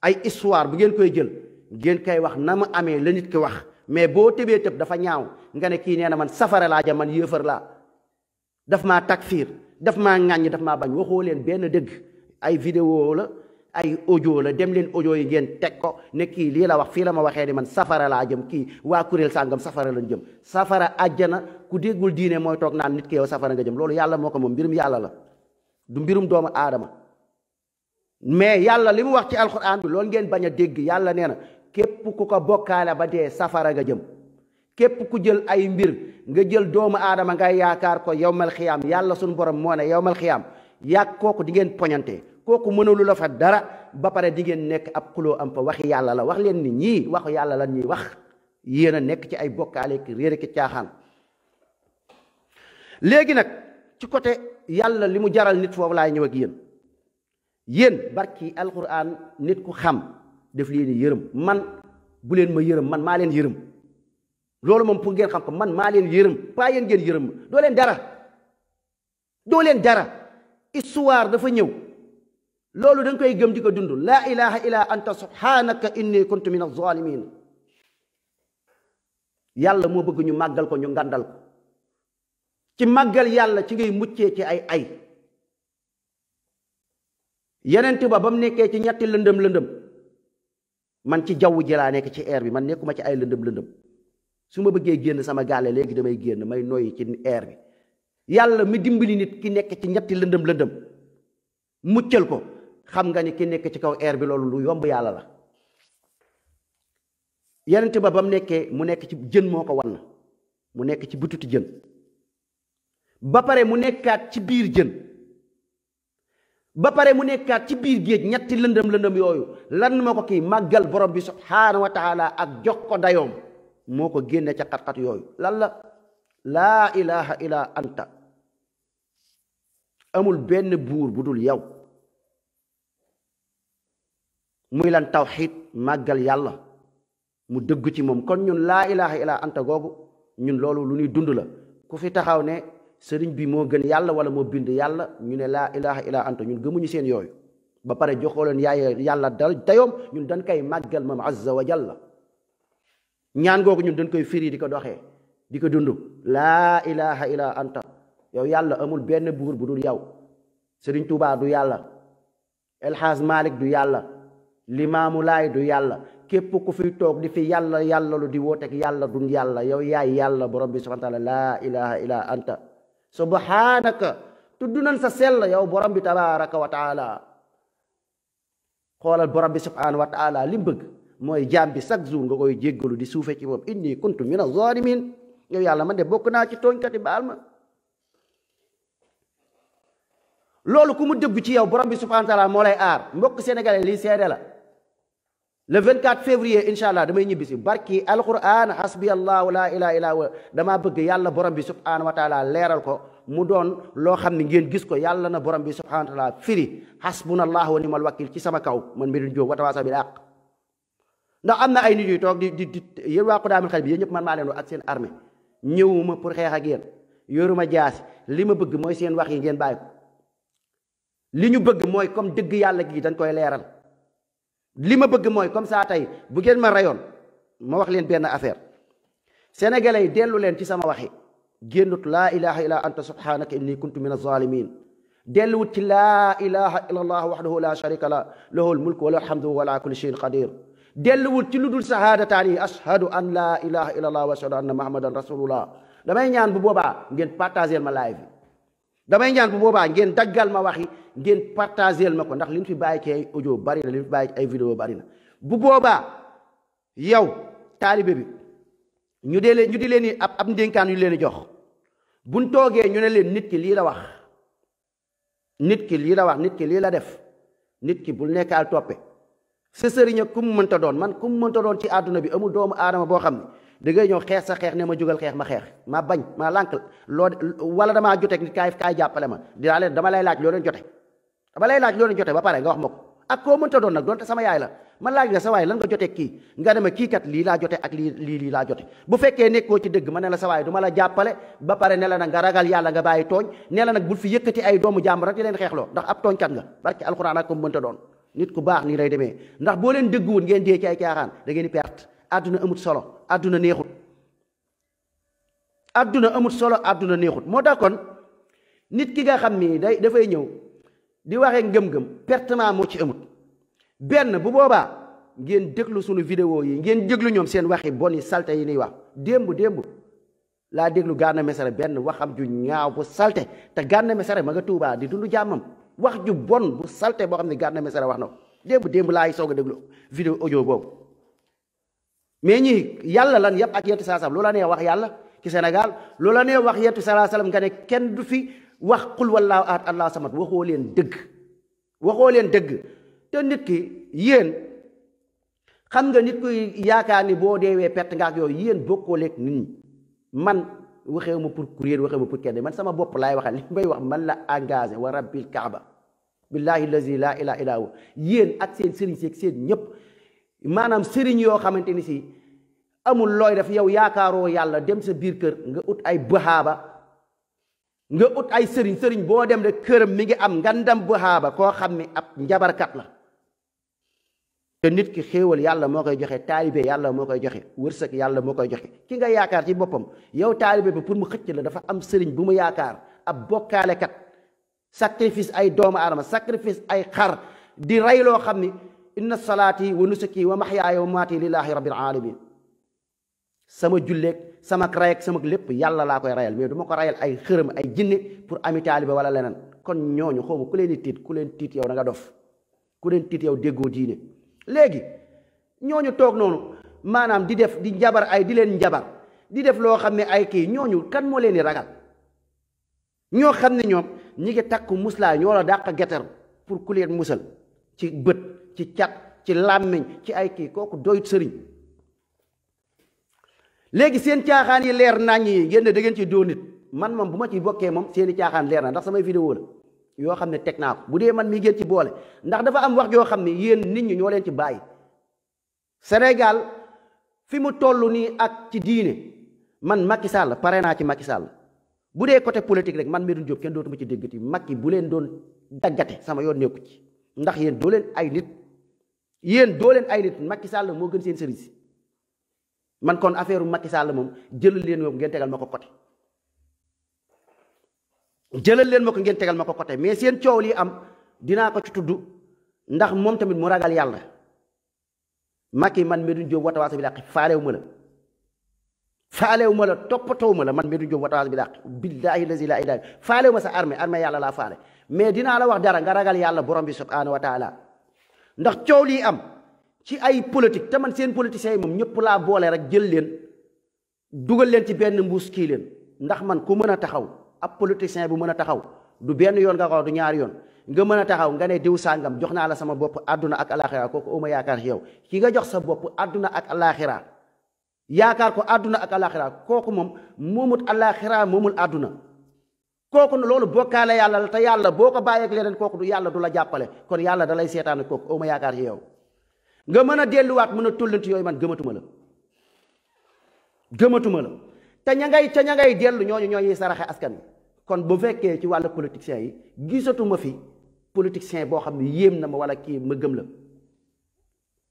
ay histoire bu ngeen koy jël ngeen koy wax na mu amee la nit ki wax mais boo tëbee tëb dafa ñaaw nga ne kii nee na man safara laa jëm man yéefar laa daf maa takfiir daf maa ŋàññ daf maa bañ waxoo leen benn dëgg ay vidéo la ay audio la dem leen audio yi ngeen teg ko ne kii lii la wax fii la ma waxee ni man safara laa jëm kii waa kuréel sàngam safara lañ jëm safara àjjana ku déggul diine mooy toog naan nit ki yow safara nga jëm loolu yàlla moo ko moom mbirum yàlla la du mbirum doomu aadama mais yàlla li mu wax ci alxuraan bi loolu ngeen bañ a dégg yàlla nee na képp ku ko bokkaale ba dee safara nga jëm képp ku jël ay mbir nga jël doomu aadama ngay yaakaar ko yowmal xiyaam yàlla suñu borom moo ne yowmal xiyaam yàgg kooku di ngeen poñante kooku mënulu la fa dara ba pare di ngeen nekk ab xuloo am fa waxi yàlla la wax leen ni ñii waxu yàlla lan ñuy wax yéen a nekk ci ay bokkaale ki réer ki caaxaan léegi nag ci côté yàlla li mu jaral nit foofu laay ñëw ak yéen barki alquran nit ku xam def leen yërëm man bu leen ma yërëm man maa leen yërëm loolu moom pour ngeen xam ko man maa leen yërëm pas yéen ngeen yërëm doo leen dara histoire dafa ñëw loolu da nga koy gëm di ko dund laa ilaha illa anta subhanaka inni kuntu min az-zalimin yàlla moo bëgg ñu màggal ko ñu ngandal ko ci màggal yàlla ci ngay muccee ci ay yenent ba mu nekkee ci ñetti lëndëm man ci jaww ji laa nekk ci air bi man nekkuma ci ay lëndëm su ma bëggee génn sama gaale léegi damay génn may noyyi ci air bi yàlla mi dimbali nit ki nekk ci ñetti lëndëm muccal ko xam nga ni ki nekk ci kaw air bi loolu lu yomb yàlla la yenent ba mu nekkee mu nekk ci jën moo ko wan mu nekk ci bututi jën ba pare mu nekkaat ci biir jën ba pare mu nekkaat ci biir géej ñetti lëndëm yooyu lan moo ko kii màggal borom bi subhaanahu wa taala ak jox ko dayoom moo ko génne ca xat-xat yooyu lan la laa ilaha illa anta amul benn buur bu dul yow muy lan tawxiid màggal yàlla mu dëgg ci moom kon ñun laa ilaha illa anta googu ñun loolu lu ñuy dund la ku fi taxaw ne sëriñ bi moo gën yàlla wala moo bind yàlla ñu ne laa ilaha illa anta ñun gëmuñu seen yooyu ba pare joxoo leen yàlla dayoom ñun dañ koy màggal moom azza wa jalla ñaan googu ñun dañ koy firi di ko doxee di ko dund laa ilaha illa anta yow yàlla amul benn buur bu dul yow sëriñ Tuubaa du yàlla El Hadj Malick du yàlla Limaamu Laay du yàlla képp ku fi toog di fi yàlla lu di wooteeg yàlla du yàlla yow yaay yàlla borom bi subhaanahu wa taala laa ilaha illa anta subhaanaka tudd nañ sa sell yow borom bi tabaaraka wa taala xoolal borom bi subhaanahu wa taala li mu bëgg mooy jaam bi chaque jour nga koy jéggalu di suufe ci moom inni kuntu mina zaalimiin yow yàlla man de bokk naa ci tooñkati baal ma loolu ku mu dëgg ci yow borom bi subhaanahu wa taala moo lay aar mbokk sénégalais lii seede la le 24 février incha allah damay ñibbisi barki alquran hasbi allahu laa ilaha illa huwa damaa bëgg yàlla borom bi subhaanahu wa taala leeral ko mu doon loo xam ne ngeen gis ko yàlla na borom bi subhaanahu wa taala firi hasbuna allahu wa ni'mal wakil ci sama kaw man Médoune Diop Watawasaw bil haqq ndax am na ay nit yu toog di yéen waa Xudaamul Xalbi yéen ñëpp man maa leen wax ak seen armée ñëwuma pour xeex ak yéen yoruma jaasi li ma bëgg mooy seen wax yi ngeen bàyyi ko li ñu bëgg mooy comme dëgg yàlla gi dañ koy leeral li ma bëgg mooy comme ça tey bu ngeen ma rayoon ma wax leen benn affaire sénégalais yi dellu leen ci sama waxi génnut laa ilaha illa anta subhanaka inni kuntu min az-zalimin delluwut ci laa ilaha illa allah wahdahu la sharika la lahul mulku wa lahul hamdu wa ala kulli shay'in qadir delluwut ci lu dul shahaadataani ashhadu an laa ilaha illa allah wa ashhadu anna muhammadan rasulullah damay ñaan bu boobaa ngeen partagel ma live bi damay ñaan bu boobaa ngeen daggal ma waxi ngeen partagel ma ko ndax li ñu fi bàyyi ci ay audio bari na li ñu fi bàyyi ci ay vidéo bari na bu boobaa yow taalibe bi ñu di leen ni ab ndénkaan yu leen di jox buñ toogee ñu ne leen nit ki lii la wax nit ki lii la wax nit ki lii la def nit ki bul nekkaal toppe sa sëriñ ku mu mënta doon man ku mu mënta doon ci àdduna bi amul doomu aadama boo xam ne da ngay ñëw xeex sa xeex ne ma jógal xeex ma xeex ma bañ ma lànk loo wala damaa joteeg nit kaay jàppale ma dama lay laaj loo leen jote dama lay laaj loo leen jote ba pare nga wax ma ko ak koo mënta doon nag doonte sama yaay la man laaj nga sa waay lan nga joteeg kii nga dema kii kat lii laa jote ak lii laa jote bu fekkee nekkoo ci dëgg ma ne la sa waay du ma la jàppale ba pare ne la nag nga ragal yàlla nga bàyyi tooñ ne la nag bul fi yëkkati ay doomu jàmbur rek di leen xeexloo ndax ab tooñkat nga barke alxuraan ak ko mënta doon nit ku baax nii lay demee ndax boo leen dëgguwul ngeen dee ci ay caaxaan da ngeen di perte àdduna amut solo àdduna neexut àdduna amut solo àdduna neexut moo tax kon nit ki nga xam ni dafay ñëw di waxee ngëm-ngëm pertement moo ci amut benn bu boobaa ngeen déglu sunu vidéo yi ngeen déglu ñoom seen waxi bon yi salte yi ñuy wax démb laa déglu Gana Messere benn waxam ju ñaaw bu salte te Gana Messere ma nga Tuubaa di dund jàmmam wax ju bon bu salte boo xam ne Gana Messere wax na ko démb laay soog a déglu vidéo audio boobu mais ñii yàlla lan yëpp ak yentu saasam loola nee wax yàlla ci Sénégal loola nee wax yentu salaa salaam nga ne kenn du fi wax qul wallaahu ahad allahu samad waxoo leen dëgg te nit ki yéen xam nga nit kuy yaakaar ni boo deewee perte nga ak yooyu yéen bokkoo leeg nit ñi man waxewu ma pour kuréel waxewu ma pour kenn man sama bopp laay waxal li may wax man la engagé wa rabbil kaaba billahi allazi la ilaha illa huwa yéen ak seen sëriñ si ak seen ñëpp maanaam sëriñ yoo xamante ni si amul looy def yow yaakaaroo yàlla dem sa biir kër nga ut ay bëhaaba nga ut ay sëriñ boo dem rek këram mi ngi am ngandam bëhaaba koo xam ni ab njabarkat la te nit ki xéewal yàlla moo koy joxe taalibe yàlla moo koy joxe wërsëg yàlla moo koy joxe ki nga yaakaar ci boppam yow taalibe bi pour mu xëcc la dafa am sëriñ bu mu yaakaar ab bokkaalekat sacrifice ay doomu aadama sacrifice ay xar di rey loo xam ni inna salaati wa nusuki wa mahyaaya wa mamaati lillahi rabbil alamin sama julleeg sama rayek sama lépp yàlla laa koy rayal mais du ma ko rayal ay xërëm ay jinne pour ami taalibe wala leneen kon ñooñu xawma ku leen di tiit ku leen tiit yow da nga dof ku leen tiit yow déggoo diine léegi ñooñu toog noonu maanaam di def di njabar ay di leen njabar di def loo xam ne ay kii ñooñu kan moo leen di ragal ñoo xam ne ñoom ñi ngi takk muslaay ñoo la dàq getar pour ku leen musal ci bët ci cat ci làmmiñ ci ay kii kooku doyut sëriñ. léegi seen caaxaan yi leer nañ yi ngeen ne da ngeen ci dóor nit man moom bu ma ci bokkee moom seeni caaxaan leer na ndax samay vidéo la yoo xam ne teg naa ko bu dee man mi ngeen ci boole ndax dafa am wax yoo xam ne yéen nit ñi ñoo leen ci bàyyi. Sénégal fi mu toll nii ak ci diine man Macky Sall pare naa ci Macky Sall bu dee côté politique rek man Medoune Diop kenn dootuma ci déggati Macky bu leen doon daggate sama yoon nekku ci ndax yéen doo leen ay nit Macky Sall moo gën seen sëriñ si man kon affaire Macky Sall moom jëlal leen moom ngeen tegal ma ko côté mais seen coow lii am dinaa ko ci tudd ndax moom tamit mu ragal yàlla. Macky man Medoune Diop Watawasaw Bil Haqqi faalewu ma la toppatoo ma la man Medoune Diop Watawasaw Bil Haqqi billaahi lazi laa ilaaha faalewu ma sa armée yàlla laa faale mais dinaa la wax dara nga ragal yàlla borom bi subhaanahu wa taala ndax coow lii am ci ay politique te man seen politiciens yi moom ñëpp laa boole rek jël leen dugal leen ci benn mbuus kii leen ndax man ku mën a taxaw ab politicien bu mën a taxaw du benn yoon nga ko du ñaari yoon nga mën a taxaw nga ne diw sàngam jox naa la sama bopp àdduna ak alaxira kooku uma yaakaar ci yow ki nga jox sa bopp àdduna ak alaxira yaakaar ko àdduna ak alaxira kooku moom moomut alaxira moomul àdduna kooku loolu bokkaale yàlla la te yàlla boo ko bàyyeeg leneen kooku du yàlla du la jàppale kon yàlla da lay seetaan kooku uma yaakaar ci yow nga mën a delluwaat mën a tullanti yooyu man gëmatuma la te ña ngay dellu ñooñuy saraxe askan wi kon bu fekkee ci wàllu politiciens yi gisatuma fi politicien boo xam ne yéem na ma wala kii ma gëm la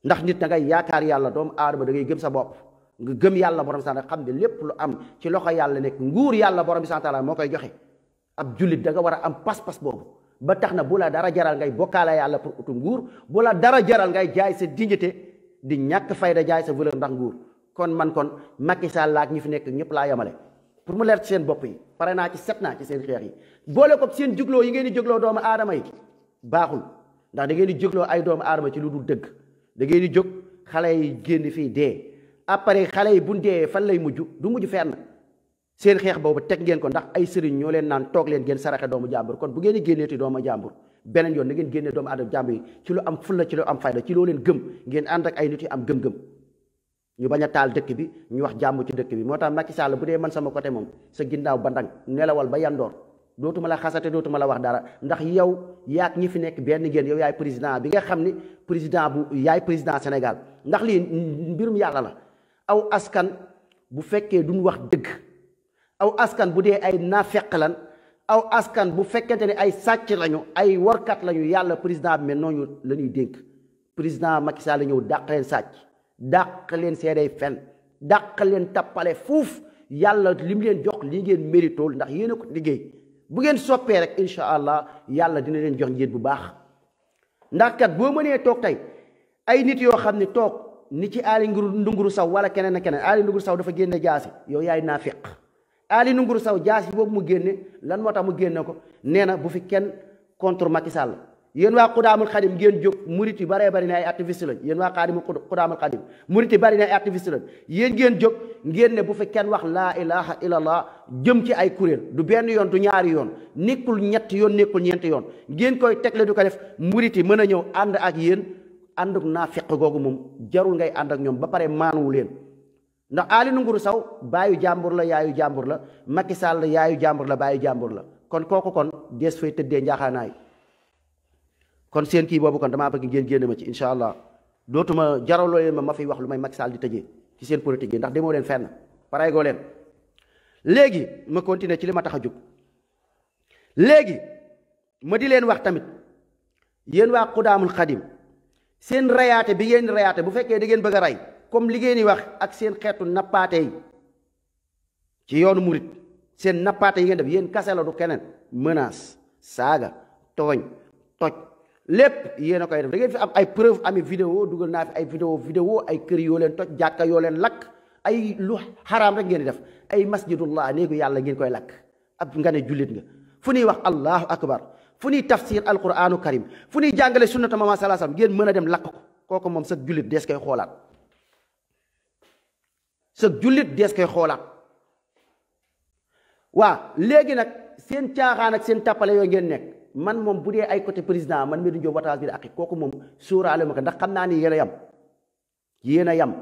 ndax nit da ngay yaakaar yàlla doomu aadama da ngay gëm sa bopp nga gëm yàlla borom sant xam ne lépp lu am ci loxo yàlla nekk nguur yàlla borom bi sant moo koy joxe ab jullit da nga war a am pas-pas boobu ba tax na bu la dara jaral ngay bokkaale yàlla pour utu nguur bu la dara jaral ngay jaay sa dignité di ñàkk fayda jaay sa valeur ndax nguur kon Macky Sall ak ñi fi nekk ñëpp laa yemale pour mu leer ci seen bopp yi pare naa ci set naa ci seen xeex yi boole ko seen jugloo yi ngeen di jógloo doomu aadama yi baaxul ndax da ngeen di jógloo ay doomu aadama ci lu dul dëgg da ngeen di jóg xale yi génn fii dee après xale yi buñ dee fan lay mujj du mujj fenn seen xeex boobu teg ngeen ko ndax ay sëriñ ñoo leen naan toog leen ngeen saraxe doomu jàmbur kon bu ngeen di génneeti doomu jàmbur beneen yoon da ngeen génnee doomu aadama jàmbur yi ci lu am fulla ci lu am fayda ci loo leen gëm ngeen ànd ak ay nit yu am gëm-gëm ñu bañ a taal dëkk bi ñu wax jàmm ci dëkk bi moo tax Macky Sall bu dee man sama côté moom sa ginnaaw ba ndang nelawal ba yandoor dootuma la xasate dootuma la wax dara ndax yow yaak ñi fi nekk benn ngeen yow yaay président bi nga xam ni yaay président Sénégal ndax lii mbirum yàlla la aw askan bu fekkee duñ wax dëgg aw askan bu dee ay naafeq lan aw askan bu fekkente ne ay sàcc lañu ay warkat lañu yàlla président bi mel noonu la ñuy dénk président Macky Sall ñëw dàq leen sàcc dàq leen seeday fen dàq leen tappale fuuf yàlla li mu leen jox li ngeen méritool ndax yéen a ko liggéey bu ngeen soppee rek incha allah yàlla dina leen jox njiit bu baax ndax kat boo mënee toog tey ay nit yoo xam ne toog ni ci Aly Ndunguru Sow wala keneen ak keneen Aly Ndunguru Sow dafa génne jaasi yow yaay naafiq Aly Ndunguru Sow jaasi boobu mu génne lan moo tax mu génne ko nee na bu fi kenn contre Macky Sall yéen waa Xudaamul Xadim ngeen jóg murit yi baree bari na ay activiste lañ yéen waa Xudaamul Xadim murit yi bari na ay activiste lañ yéen ngeen jóg ngeen ne bu fi kenn wax laa ilaha illallah jëm ci ay kuréel du benn yoon du ñaari yoon nekkul ñetti yoon nekkul ñeenti yoon ngeen koy tegle du ko def murit yi mën a ñëw ànd ak yéen ànduk naa feq googu moom jarul ngay ànd ak ñoom ba pare maanuwu leen ndax Aly Ndunguru Sow baayu jàmbur la yaayu jàmbur la Macky Sall yaayu jàmbur la baayu jàmbur la kon kooku kon dees fay tëddee njaaxaanaay kon seen kii boobu kon damaa bëgg ngeen génne ma ci incha allah dootuma jaraloo leen ma fiy wax lu may Macky Sall di tëjee ci seen politique yi ndax demoo leen fenn pareegoo leen léegi ma continuer ci li ma tax a jóg léegi ma di leen wax tamit yéen waa Xudaamul Xadim seen rayaate bi ngeen rayaate bu fekkee da ngeen bëgg a rey comme li ngeen di wax ak seen xeetu nappaate yi ci yoonu murit seen nappaate yi ngeen def yéen kase la du keneen menace saaga tooñ toj lépp yéen a koy def da ngeen fi am ay preuve ami vidéo dugal naa fi ay vidéo ay kër yoo leen toj jàkka yoo leen lakk ay lu xaraam rek ngeen di def ay masjidullah néegu yàlla ngeen koy lakk ab nga ne jullit nga fu ñuy wax allahu akbar fu ñuy tafsir alquranu karim fu ñuy jàngale sunnata mama salaa sallam ngeen mën a dem lakk ko kooku moom sa jullit dees koy xoolaat sa jullit dees koy xoolaat waa léegi nag seen caaxaan ak seen tappale yooyu ngeen nekk man moom bu dee ay côté président man Medoune Diop Wataas bi da ak kooku moom sóoraale ma ko ndax xam naa ni yéen a yam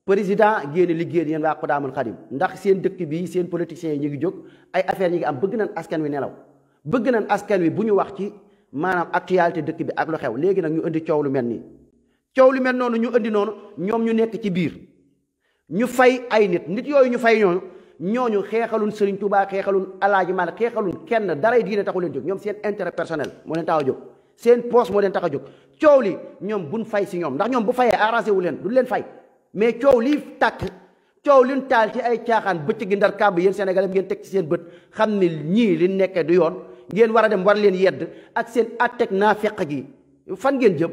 président génn liggéey yéen waa Xudaamul Xadim ndax seen dëkk bi seen politiciens yi ñu ngi jóg ay affaire ñi ngi am bëgg nañ askan wi nelaw bëgg nañ askan wi bu ñu wax ci maanaam actualité dëkk bi ak lu xew léegi nag ñu indi coow lu mel nii coow lu mel noonu ñu indi noonu ñoom ñu nekk ci biir ñu fay ay nit yooyu ñu fay ñooñu xeexalun Serigne Touba xeexalun Alaaji Maalik xeexalun kenn daray diine taxu leen jóg ñoom seen intérêt personnel moo leen tax a jóg seen poste moo leen tax a jóg coow li ñoom buñ fay si ñoom ndax ñoom bu fayee arrangé wu leen du leen fay mais coow lii tàkk coow liñ taal ci ay caaxaan bëcc gi ndar kàmb yéen Sénégalais ngeen teg ci seen bët xam ne ñii li nekkee du yoon ngeen war a dem war leen yedd ak seen atteg naa feq gi fan ngeen jëm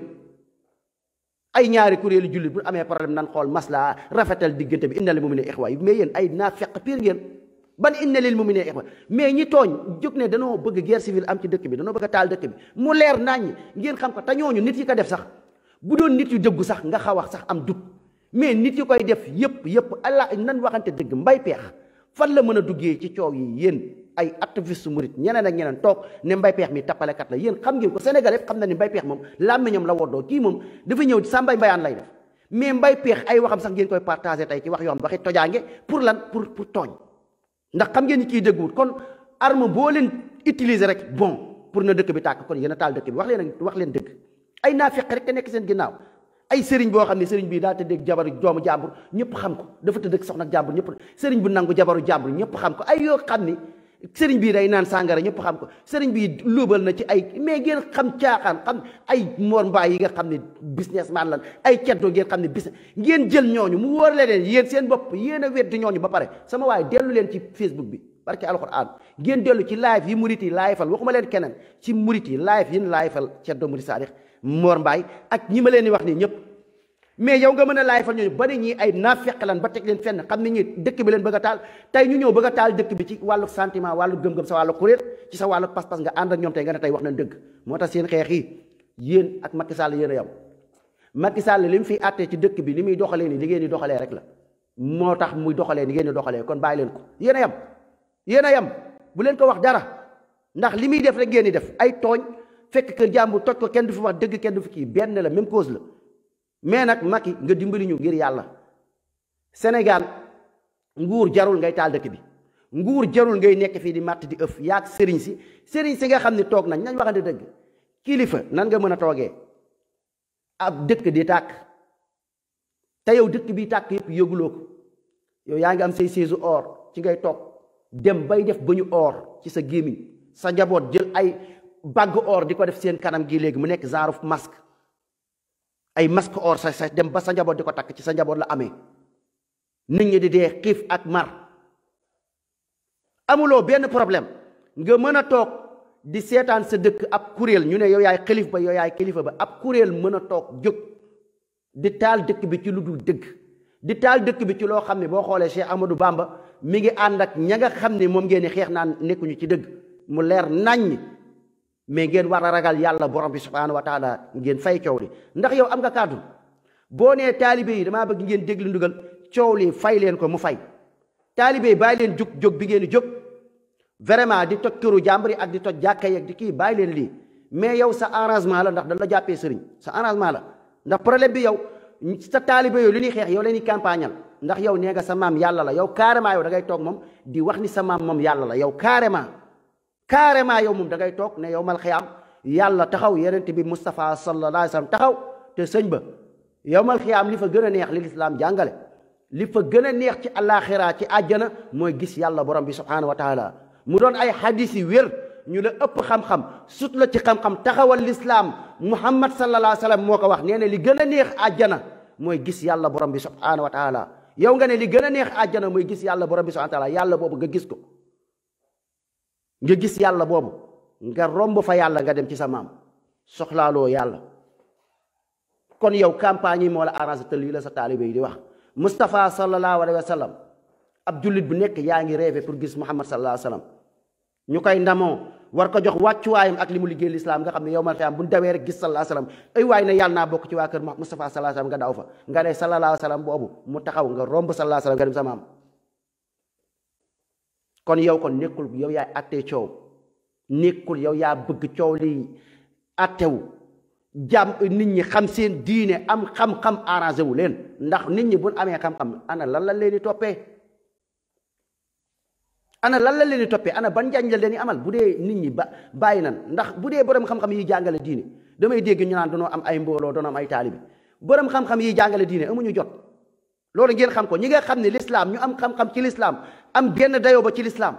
ay ñaari kuréelu jullit bu amee problème nan xool masla rafetal diggante bi inna lil mu'minina ixwa mais yéen ay naa feq pire ngeen ban inna lil mu'minina ixwa mais ñi tooñ jóg ne danoo bëgg guerre civile am ci dëkk bi danoo bëgg a taal dëkk bi mu leer naññ ngeen xam ko te ñooñu nit yi ko def sax bu doon nit yu dëggu sax nga xaw a sax am dut mais nit yi koy def yëpp allah nan waxante dëgg mbay peex fan la mën a duggee ci coow yi yéen ay activiste murit ñeneen ak ñeneen toog ne mbay peex mi tappalekat la yéen xam ngeen ko Sénégal yëpp xam na ni mbay peex moom làmmiñam la woddoo kii moom dafa ñëw sa mbay mbayaan lay def mais mbay peex ay waxam sax ngeen koy partagé tey ci wax yoo xam waxi tojaange pour lan pour tooñ ndax xam ngeen ni kii dëgguwut kon arme boo leen utiliser rek bon pour na dëkk bi tàkk kon yéen a taal dëkk bi wax leen dëgg ay naafeq rek te nekk seen ginnaaw ay sëriñ boo xam ne sëriñ bii daa tëddeeg jabaru doomu jàmbur ñëpp xam ko dafa tëddeeg soxna jàmbur ñëpp sëriñ bu nangu jabaru jàmbur ñëpp xam ko ay yoo xam ni sëriñ bii day naan sàngara ñëpp xam ko sëriñ bii luubal na ci ay mais ngeen xam caaxaan xam ay Mor Mbaay yi nga xam ne businessman lan ay ceddo ngeen xam ne business ngeen jël ñooñu mu wóor leen yéen seen bopp yéen a weddi ñooñu ba pare sama waaye dellu leen ci Facebook bi barke alxuraan ngeen dellu ci live yi murit yi laayfal waxuma leen keneen ci murit yi live yi laayfal ceddo murit saadix Mor Mbaay ak ñi ma leen di wax nii ñëpp mais yow nga mën a laay fal ñooñu bari ñi ay naafeq lan ba teg leen fenn xam ne ñi dëkk bi leen bëgg a taal tey ñu ñëw bëgg a taal dëkk bi ci wàllu sentiment wàllu gëm-gëm sa wàllu kuréel ci sa wàllu pas-pas nga ànd ak ñoom tey nga ne tey wax nañ dëgg moo tax seen xeex yi yéen ak Macky Sall yéen a yow Macky Sall li mu fiy àttee ci dëkk bi li muy doxalee ni li ngeen di doxalee rek la moo tax muy doxalee ni ngeen di doxalee kon bàyyi leen ko yéen a yam bu leen ko wax dara ndax li muy def rek ngeen di def ay tooñ fekk kër jàmbur toj ko kenn du fi wax dëgg kenn du fi kii benn la même cause la mais nag Macky nga dimbali ñu ngir yàlla Sénégal nguur jarul ngay taal dëkk bi nguur jarul ngay nekk fii di matt di ëf yaag sëriñ si nga xam ne toog nañ waxante dëgg kilifa nan nga mën a toogee ab dëkk di tàkk te yow dëkk bi tàkk yëpp yëguloo ko yow yaa ngi am say séesu or ci ngay toog dem bay def ba ñu or ci sa gémmiñ sa njaboot jël ay bagg or di ko def seen kanam gi léegi mu nekk genre masque ay masque or sa dem ba sa njaboot di ko takk ci sa njaboot la amee nit ñi di dee xiif ak mar amuloo benn problème nga mën a toog di seetaan sa dëkk ab kuréel ñu ne yow yaay xalif ba yow yaay kilifa ba ab kuréel mën a toog jóg di taal dëkk bi ci lu dul dëgg di taal dëkk bi ci loo xam ne boo xoolee Cheikh Amadou Bamba mi ngi ànd ak ña nga xam ne moom ngeen di xeex naan nekkuñu ci dëgg mu leer naññ mais ngeen war a ragal yàlla borom bi subhaanahu wa taala ngeen fay coow li ndax yow am nga kàddu boo nee taalibe yi damaa bëgg ngeen déglu ndugal coow li fay leen ko mu fay taalibe yi bàyyi leen jóg bi ngeen di jóg vraiment di toj këru jàmbur yi ak di toj jàkka yeeg di kii bàyyi leen lii mais yow sa arrangement la ndax dañ la jàppee sëriñ sa arrangement la ndax problème bi yow sa taalibe yooyu li ñuy xeex yow leen di campagnal ndax yow nee nga sa maam yàlla la yow carrément yow da ngay toog moom di wax ni sa maam moom yàlla la yow carrément yow moom da ngay toog ne yow mal xiyaam yàlla taxaw yenente bi Moustapha sallallahu alayhi wa sallam taxaw te sëñ ba yow mal xiyaam li fa gën a neex li lislaam jàngale li fa gën a neex ci àllaaxira ci àjjana mooy gis yàlla borom bi subhaanahu wa taala mu doon ay hadis yi wér ñu la ëpp xam-xam sut la ci xam-xam taxawal lislaam Muhammad sallallahu alayhi wa sallam moo ko wax nee na li gën a neex àjjana mooy gis yàlla borom bi subhaanahu wa taala yow nga ne li gën a neex àjjana mooy gis yàlla borom bi subhaanahu wa taala yàlla boobu nga gis ko nga gis yàlla boobu nga romb fa yàlla nga dem ci sa maam soxlaaloo yàlla kon yow campagne yi moo la arrangé te lii la sa taalibe yi di wax Moustapha sallallahu alayhi wa sallam ab jullit bu nekk yaa ngi rêvé pour gis Muhammad sallallahu alayhi wa sallam ñu koy ndamoo war ko jox wàccuwaayam ak li mu liggéey lislaam nga xam ne yow mal xiyaam bu ñu dawee rek gis sallallahu alayhi wa sallam ay waay ne yàlla naa bokk ci waa kër Moustapha sallallahu alayhi wa sallam nga daw fa nga ne sallallahu alayhi wa sallam boobu mu taxaw nga romb sallallahu alayhi wa sallam nga dem sa maam kon yow kon nekkul yow yaay attee coow nekkul yow yaa bëgg coow li attewu jàmm nit ñi xam seen diine am xam-xam arrangé wu leen ndax nit ñi buñ amee xam-xam ana lan la leen di toppee ana lan la leen di toppee ana ban njariñ la leen di amal bu dee nit ñi bàyyi nan ndax bu dee borom xam-xam yi jàngale diine damay dégg ñu naan danoo am ay mbooloo danoo am ay taalibi borom xam-xam yi jàngale diine amuñu jot loolu ngeen xam ko ñi nga xam ne l'islam ñu am xam-xam ci l'islam am benn dayoo ba ci l'islam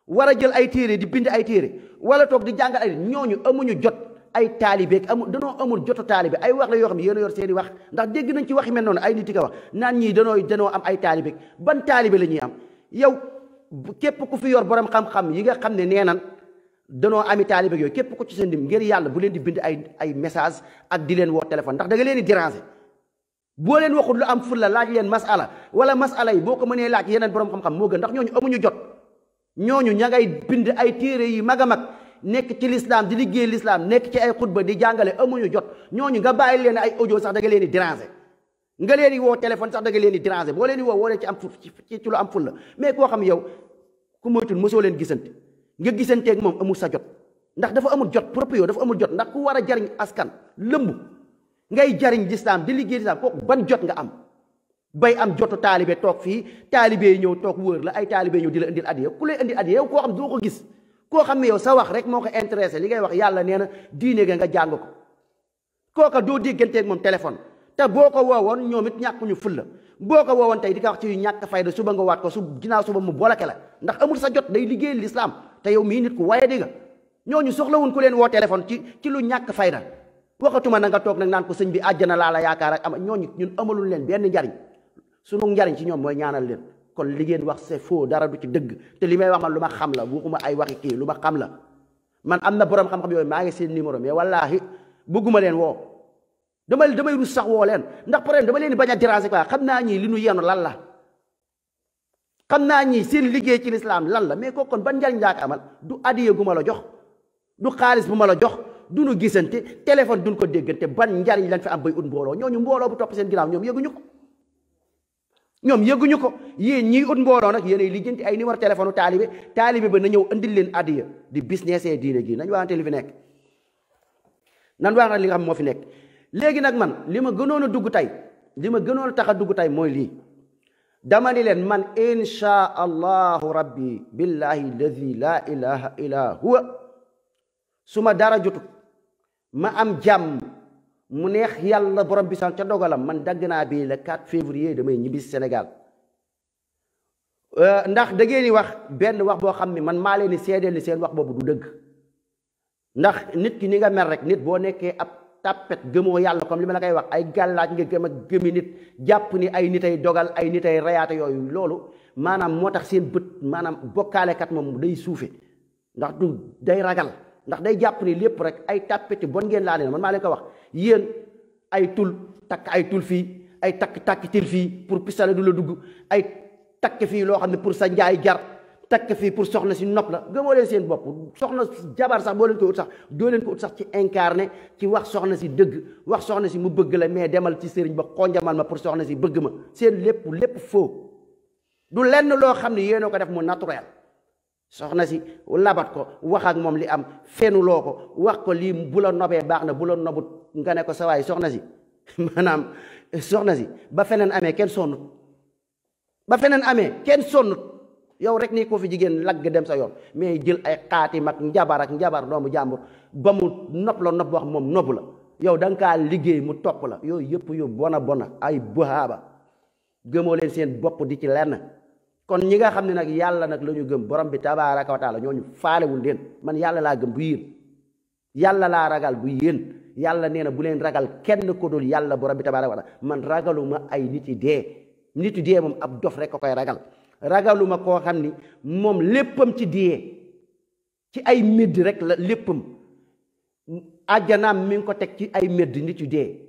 war a jël ay téere di bind ay téere wala toog di jàngal ay ñooñu amuñu jot ay taalibe danoo amul jotu taalibe ay wax la yoo xam ne yéen a yor seeni wax ndax dégg nañ ci wax yi mel noonu ay nit yi ko wax naan ñii danoo am ay taalibe ban taalibe la ñuy am yow képp ku fi yor borom xam-xam yi nga xam ne nee nan danoo ami taalibe yooyu képp ku ci seen dim ngir yàlla bu leen di bind ay message ak di leen woo téléphone ndax da nga leen di déranger boo leen waxul lu am fulla laaj leen masala wala masala yi boo ko mënee laaj yeneen borom xam-xam moo gën ndax ñooñu amuñu jot ñooñu ña ngay bind ay téere yi mag a mag nekk ci l'islam di liggéey l'islam nekk ci ay xutba di jàngale amuñu jot ñooñu nga bàyyi leen ay audio sax da nga leen di déranger nga leen di woo téléphone sax da nga leen di déranger boo leen di woo leen ci am ci lu am fulla mais koo xam yow ku moytul mosoo leen gisante nga gisanteeg moom amul sa jot ndax dafa amul jot propre dafa amul jot ndax ku war a jariñ askan lëmb ngay jariñ l'islam di liggéey l'islam kooku ban jot nga am bay am jotu taalibe toog fii taalibe yi ñëw toog wër la ay taalibe ñëw di la indil addiya ku lay indil addiya yow koo xam doo ko gis koo xam ne yow sa wax rek moo ko intéressé li ngay wax yàlla nee na diine ga nga jàng ko kooka doo dégganteeg moom téléphone te boo ko woowoon ñoom it ñàkkuñu fulla boo ko woowoon tey di ko wax ci yu ñàkk fayda suba nga waat ko ginnaaw suba mu bolake la ndax amul sa jot day liggéey l'islam te yow mii nit ku waye di nga ñooñu soxlawuñ ku leen woo téléphone ci lu ñàkk fayda waxatuma na nga toog nag naan ko sëñ bi àjjana laa la yaakaar ak am ñooñu ñun amalul leen benn njariñ sunu njariñ ci ñoom mooy ñaanal leen kon li ngeen wax c'est faux dara du ci dëgg te li may wax man lu ma xam la waxuma ay waxi kii lu ma xam la man am na borom xam-xam yooyu maa ngi seen numéro mais wallaahi bëgguma leen woo damay rus sax woo leen ndax problème dama leen bañ a déranger quoi xam naa ñii li nu yenu lan la xam naa ñii seen liggéey ci l'islam lan la mais kooku kon ban njariñ laa ko amal du adiya gu ma la jox du xaalis bu ma la jox du nu gisante téléphone duñ ko déggante ban njariñ lañ fi am bay ut mbooloo ñooñu mbooloo bu topp seen ginnaaw ñoom yëguñu ko yéen ñiy ut mbooloo nag yéenay lijjanti ay numéro téléphone taalibe ba na ñëw andil leen adiya di business diine gi nañ waxante li fi nekk nan wax nag li nga xam moo fi nekk léegi nag man li ma gënoon a dugg tey li ma gënoon a tax a dugg tey mooy lii dama ni leen man insha allahu rabbi billahi alladi la ilaha illa huwa su ma dara jotut ma am jàmm mu neex yàlla borom bi san ca dogalam man dagg naa bii le 4 février damay ñibbi Sénégal ndax da ngeen di wax benn wax boo xam ne man maa leen di seedeel ni seen wax boobu du dëgg ndax nit ki ni nga mel rek nit boo nekkee ab tàppet gëmoo yàlla comme li ma la koy wax ay gàllaaj nga gëm ak gëmi nit jàpp ni ay nit ay dogal ay nit ay rayaate yooyu loolu maanaam moo tax seen bët maanaam bokkaalekat moom day suufe ndax du day ragal ndax day jàpp ni lépp rek ay tàppeti bon ngeen laa leen man maa leen ko wax yéen ay tul takk ay tul fii ay takk til fii pour pistolet du la dugg ay takk fii loo xam ne pour sa njaay jar takk fii pour soxna si nopp la gëmoo leen seen bopp soxna jabar sax boo leen ko ut sax doo leen ko ut sax ci incarné ci wax soxna si dëgg wax soxna si mu bëgg la mais demal ci sëriñ ba xonjamal ma pour soxna si bëgg ma seen lépp faux du lenn loo xam ne yéena ko def mu naturel soxna si labat ko wax ak moom li am fenuloo ko wax ko lii bu la nobee baax na bu la nobut nga ne ko sa waay soxna si maanaam soxna si ba feneen amee kenn sonnut yow rek nii ko fi jigéen lagg dem sa yoon mais jël ay xaatim ak njabar doomu jàmbur ba mu nopp la nopp wax moom nopp la yow da nga kaa liggéey mu topp la yooyu yëpp yu bona ay buhaaba gëmoo leen seen bopp di ci lenn kon ñi nga xam ne nag yàlla nag la ñu gëm borom bi tabaaraka wa taala ñooñu faalewul leen man yàlla laa gëm du yéen yàlla laa ragal du yéen yàlla nee na bu leen ragal kenn ko dul yàlla borom bi tabaaraka wa taala man ragaluma ay nit yi dee moom ab dof rek ko koy ragaluma koo xam ni moom léppam ci dee ci ay médd rek la léppam àjjanaam mi ngi ko teg ci ay médd nit yu dee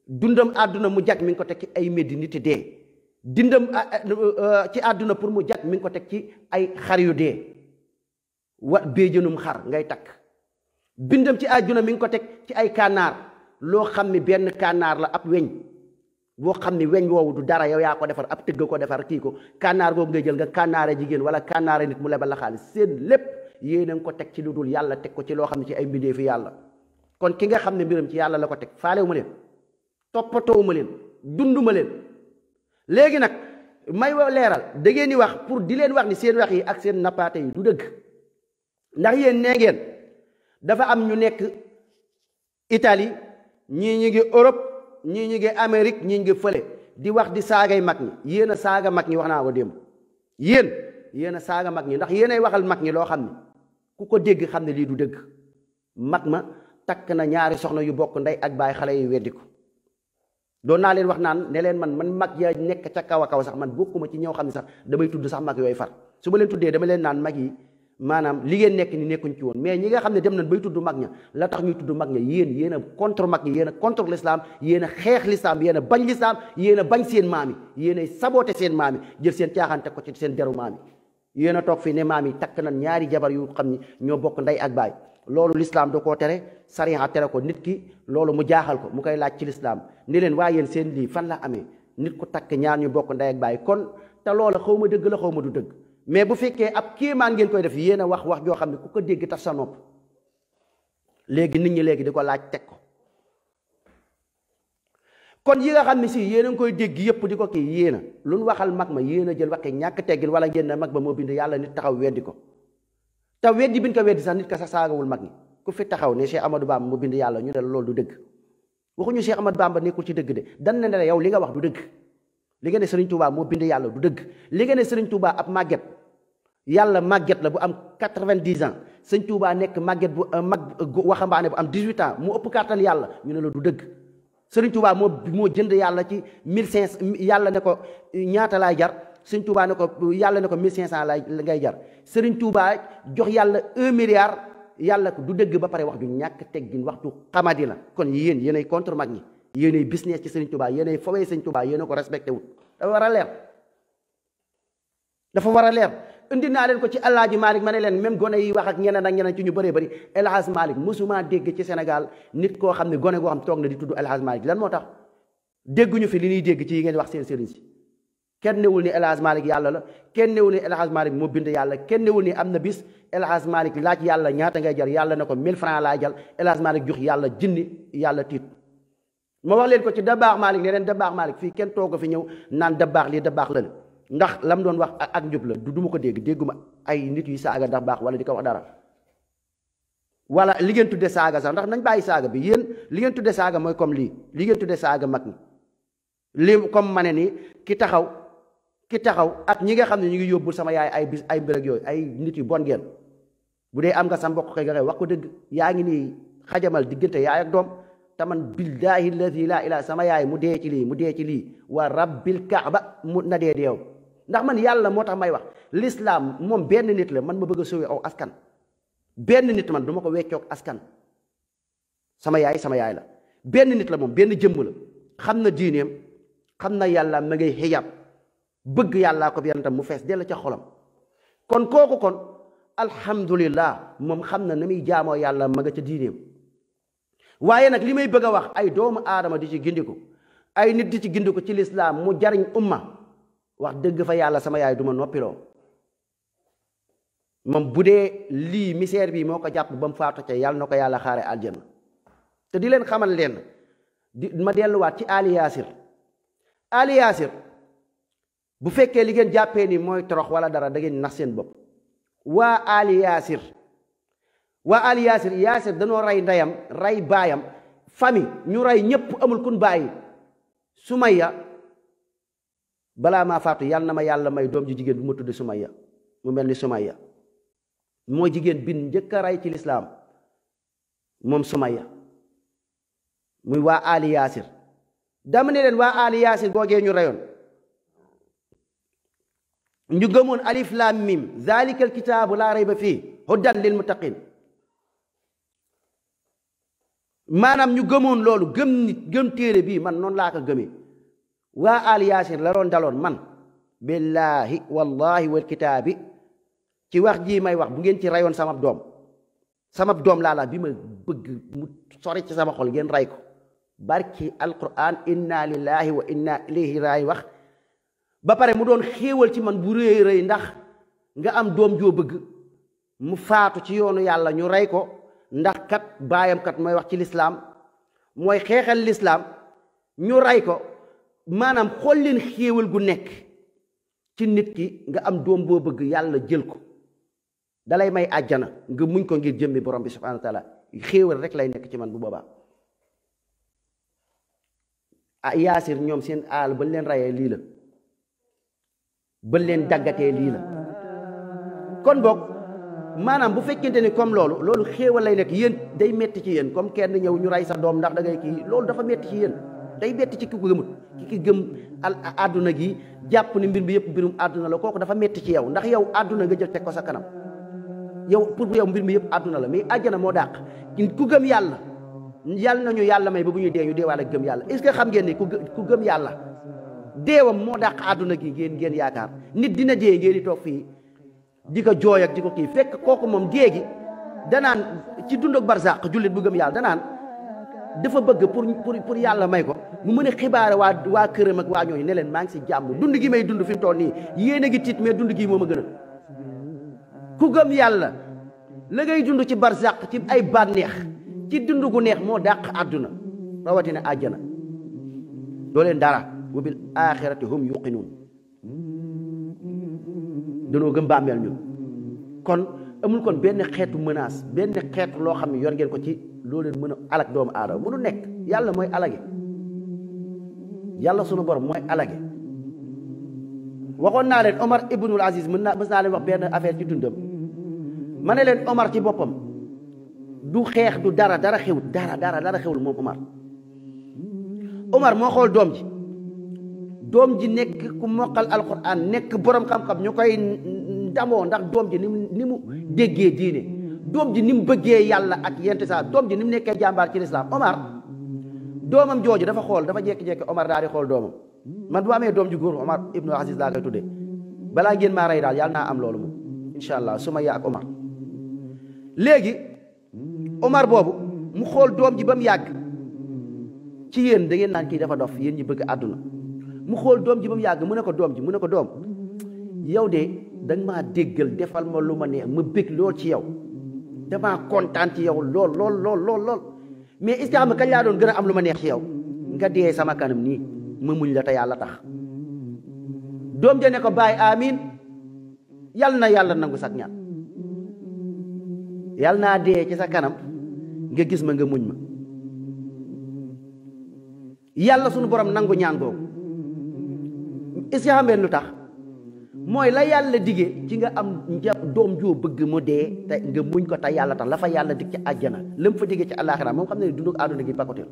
dundam àdduna mu jag mi ngi ko teg ci ay médd nit yu dee dindam ci àdduna pour mu jag mi ngi ko teg ci ay xar yu dee béjjënum xar ngay takk bindam ci àdduna mi ngi ko teg ci ay kànnaar loo xam ni benn kànnaar la ab weñ boo xam ni weñ woowu du dara yow yaa ko defar ab tëgg ko defar kii ko kànnaar googu ngay jël nga kànnaare jigéen wala kànnaare nit mu lebal la xaalis seen lépp yéen a ngi ko teg ci lu dul yàlla teg ko ci loo xam ne ci ay mbindee fi yàlla kon ki nga xam ne mbiram ci yàlla la ko teg faalewu ma leen toppatoowu ma leen dundu ma leen léegi nag may leeral da ngeen di wax pour di leen wax ni seen wax yi ak seen nappaate yi du dëgg ndax yéen nee ngeen dafa am ñu nekk Italie ñii ñu ngi Europe ñii ñu ngi Amérique ñii ngi fële di wax di saagay mag ñi yéen a saaga mag ñi wax naa ko démb yéen a saaga mag ñi ndax yéenay waxal mag ñi loo xam ne ku ko dégg xam ne lii du dëgg mag ma takk na ñaari soxna yu bokk ndey ak baay xale yu weddi ko doon naa leen wax naan ne leen man mag ya nekk ca kaw a kaw sax man bokkuma ci ñëw xam ne sax damay tudd sax mag yooyu far su ma leen tuddee dama leen naan mag yi maanaam li ngeen nekk ni nekkuñ ci woon mais ñi nga xam ne dem nañ bay tudd mag ña la tax ñuy tudd mag ña yéen a contre mag ñi yéen a contre l'islam yéen a xeex l'islam yéen a bañ l'islam yéen a bañ seen maam yi yéen a saboté seen maam yi jël seen caaxaan teg ko ci seen deru maam yi yéen a toog fii ne maam yi takk nañ ñaari jabar yu xam ni ñoo bokk ndey ak baay loolu l'islam da koo tere sariya tere ko nit ki loolu mu jaaxal ko mu koy laaj ci l'islam ni leen waa yéen seen lii fan la amee nit ku takk ñaar ñu bokk ndey ak baay kon te loola xaw ma dëgg la xaw ma du dëgg mais bu fekkee ab kéemaan ngeen koy def yéen a wax joo xam ne ku ko dégg taf sa nopp léegi nit ñi léegi di ko laaj teg ko kon yi nga xam ne si yéen a ngi koy dégg yëpp di ko kii yéen a lu nu waxal mag ma yéen a jël waxee ñàkk teggin wala ngeen mag ba moo bind yàlla nit taxaw weddi ko te weddi bin ko weddi sax nit ka sax saagawul mag ñi ku fi taxaw ne Cheikh Amadou Bamba moo bind yàlla ñu ne la loolu du dëgg waxuñu Cheikh Amadou Bamba nekkul ci dëgg de dan ne la yow li nga wax du dëgg li nga ne Serigne Touba moo bind yàlla du dëgg li nga ne Serigne Touba ab màgget yàlla màgget la bu am 90 ans Serigne Touba nekk màgget bu mag waxambaane bu am 18 ans mu ëpp kàttan yàlla ñu ne la du dëgg Serigne Touba moo jënd yàlla ci 1500 yàlla ne ko ñaata laay jar Serigne Touba ne ko yàlla ne ko 1500 laay ngay jar Serigne Touba jox yàlla 1 milliard yàlla ko du dëgg ba pare wax du ñàkk teggin waxtu xamadi la kon yéenay contre mag ñi yéenay business ci Serigne Touba yéenay fawee Serigne Touba yéena ko respecté wut dafa war a leer indi naa leen ko ci El Hadj Malick ma ne leen même gone yi wax ak ñeneen ak ñeneen ci ñu bëree bëri El Hadj Malick mosuma dégg ci Sénégal nit koo xam ne gone goo xam toog na di tudd El Hadj Malick lan moo tax dégguñu fi li ñuy dégg ci yi ngeen wax seen sëriñ si kenn newul ni El Hadj Malick yàlla la kenn newul ni El Hadj Malick moo bind yàlla kenn newul ni am na bis El Hadj Malick laaj yàlla ñaata ngay jar yàlla ne ko 1000 francs laa jal El Hadj Malick jox yàlla jinni yàlla tiit ma wax leen ko ci Dabakh Malick ne leen Dabakh Malick fii kenn toog fi ñëw naan Dabakh lii Dabakh la ndax lam doon wax ak njub la du ma ko dégguma ay nit yu saaga Dabakh wala di ko wax dara wala li ngeen tudde saaga sax ndax nañ bàyyi saaga bi yéen li ngeen tudde saaga mooy comme lii li ngeen tudde saaga mag ñi li comme ma ne nii ki taxaw ak ñi nga xam ne ñu ngi yóbbul sama yaay ay bis ay mbir ak yooyu ay nit yu bon ngeen bu dee am nga sa mbokk xëy nga wax ko dëgg yaa ngi nii xajamal diggante yaay ak doom te man billahi alladi laa ilaa sama yaay mu dee ci lii wa rabbil kaaba mu na dee deew ndax man yàlla moo tax may wax l'islam moom benn nit la man ma bëgg a sauver aw askan benn nit man du ma ko weccoog askan sama yaay la benn nit la moom benn jëmm la xam na diineem xam na yàlla ma ngay xijab bëgg yàllaa ko yarantam mu fees dell ca xolam kon kooku kon alhamdulillah moom xam na muy jaamoo yàlla ma nga ca diineem waaye nag li may bëgg a wax ay doomu aadama di ci gindiku ay nit di ci gindiku ci lislaam mu jariñ umma wax dëgg fa yàlla sama yaay duma noppiloo moom bu dee lii misère bi moo ko jàpp ba mu faatu ca yàlla na ko yàlla xaare aljanna te di leen xamal leen ma delluwaat ci Ali Yaasir bu fekkee li ngeen jàppee ni mooy torox wala dara da ngeen nax seen bopp waa Ali Yaasir danoo rey ndeyam rey baayam famille ñu rey ñëpp amul kun bàyyi Sumayya balaa maa faatu yàlla na ma yàlla may doom ji jigéen bu ma tudd Sumayya mu mel ni Sumayya mooy jigéen bin njëkk a rey ci lislaam moom Sumayya muy waa Ali Yaasir dama ne leen waa Ali Yaasir googee ñu reyoon ñu gëmoon alif lam mim zalika alkitaabu laa rayba fii hudan lil muttaqin maanaam ñu gëmoon loolu gëm téere bii man noonu laa ko gëmee waa Ali Yaasir la doon daloon man billahi wallahi wal kitaabi ci wax jii may wax bu ngeen ci rayoon sama doom laa la bi ma bëgg mu sori ci sama xol ngeen ray ko barki alquran inna lillahi wa inna ilayhi raay wax ba pare mu doon xéewal ci man bu rëy rëy ndax nga am doom joo bëgg mu faatu ci yoonu yàlla ñu rey ko ndax kat baayam kat mooy wax ci lislaam mooy xeexal lislaam ñu rey ko maanaam xool leen xéewal gu nekk ci nit ki nga am doom boo bëgg yàlla jël ko dalay may àjjana nga muñ ko ngir jëmmi borom bi subhanahu wa taala xéewal rek lay nekk ci man bu boobaa ah yaasir ñoom seen aal ba leen rayee lii la ba leen daggatee lii la kon boog maanaam bu fekkente ni comme loolu xéewal lay nekk yéen day metti ci yéen comme kenn ñëw ñu rey sa doom ndax da ngay kii loolu dafa metti ci yéen day metti ci ki ko gëmut ki gëm àdduna gi jàpp ni mbir bi yëpp mbirum àdduna la kooku dafa metti ci yow ndax yow àdduna nga jël teg ko sa kanam yow pour yow mbir mi yëpp àdduna la mais àjjana moo dàq ku gëm yàlla yàlla nañu yàlla may ba bu ñuy dee ñu deewaale gëm yàlla est-ce que xam ngeen ni ku gëm yàlla deewam moo dàq àdduna gi ngeen yaakaar nit dina dee ngeen di toog fii di ko jooy ak di ko kii fekk kooku moom dee gi danaan ci dund ak barzaq jullit bu gëm yàlla danaan dafa bëgg pour yàlla may ko mu mën a xibaare waa këram ak waa ñooñu ne leen maa ngi si jàmm dund gi may dund fi mu toll nii yéen a ngi tiit mais dund gi moom a gën a ku gëm yàlla la ngay dund ci barzaq ci ay bànneex ci dund gu neex moo dàq àdduna rawatina àjjana doo leen dara wa bil axirati hum yuqinuun danoo gëm bàmmeel ñun kon amul kon benn xeetu menace benn xeetu loo xam ne yor ngeen ko ci loo leen mën a alak doomu aadama mënu nekk yàlla mooy alage yàlla sunu borom mooy alage waxoon naa leen Omar ibnul Aziz mës naa leen wax benn affaire ci dundam ma ne leen Omar ci boppam du xeex du dara xewul dara xewul moom Omar moo xool doom ji nekk ku mokkal alquran nekk borom xam-xam ñu koy ndamoo ndax doom ji ni mu déggee diine doom ji ni mu bëggee yàlla ak yent saa doom ji ni mu nekkee jàmbaar ci lislaam Omar doomam jooju dafa jékki-jékki Omar daal di xool doomam man bu ma amee doom ju góor Omar ibnu Aziz laa koy tuddee balaa ngeen maa rey daal yàlla naa am loolu moom incha allah su ma yaa ak Omar léegi Omar boobu mu xool doom ji ba mu yàgg ci yéen da ngeen naan kii dafa dof yéen ñi bëgg àdduna mu xool doom ji ba mu yàgg mu ne ko doom yow de danga maa déggal defal ma lu ma neex ma bëgg lool ci yow damaa kontaan ci yow lool mais est-ce que xam nga kañ laa doon gën a am lu ma neex ci yow nga dee sama kanam nii ma muñ la te yàlla tax doom ja ne ko bàyyi amiin yal na yàlla nangu sax ñaan yal naa dee ci sa kanam nga gis ma nga muñ ma yàlla sunu borom nangu ñaan googu est-ce que xam ngeen lu tax mooy la yàlla digee ci nga am doom joo bëgg mu dee te nga muñ ko te yàlla tax la fa yàlla dig ci àjjana la mu fa digee ci àllaaxira moom xam ne dund ak àdduna gi pakotil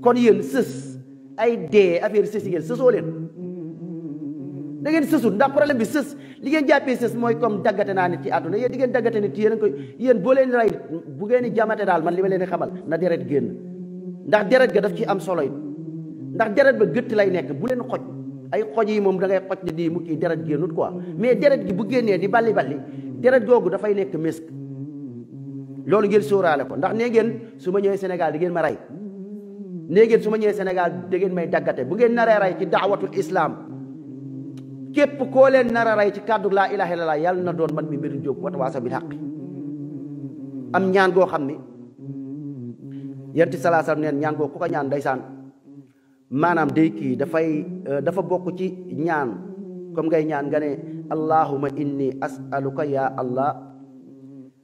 kon yéen sës ay dee affaire sës yi ngeen sësoo leen da ngeen sësul ndax problème bi sës li ngeen jàppee sës mooy comme daggate naa nit ci àdduna yéen di ngeen daggate nit yéen a koy yéen boo leen rey bu ngeen di jamate daal man li ma leen di xamal na deret génn ndax deret ga daf ci am solo it ndax deret ba gëtt lay nekk bu leen xoj ay xoj yi moom da ngay xoj di mu kii deret génnut quoi mais deret gi bu génnee di balli deret googu dafay nekk misk loolu ngeen sóoraale ko ndax nee ngeen su ma ñëwee Sénégal di ngeen ma rey nee ngeen su ma ñëwee Sénégal da ngeen may daggate bu ngeen naree rey ci daawatul islam képp koo leen nar a rey ci kàddu laa ilaha illallah yàlla na doon man mi Mbir Diop Watawasaw bil Haqq am ñaan goo xam ni yonent sallallahu alayhi wasallam neen ñaan goo ku ko ñaan ndeysaan maanaam day kii dafa bokk ci ñaan comme ngay ñaan nga ne allahumma inni as'aluka ya allah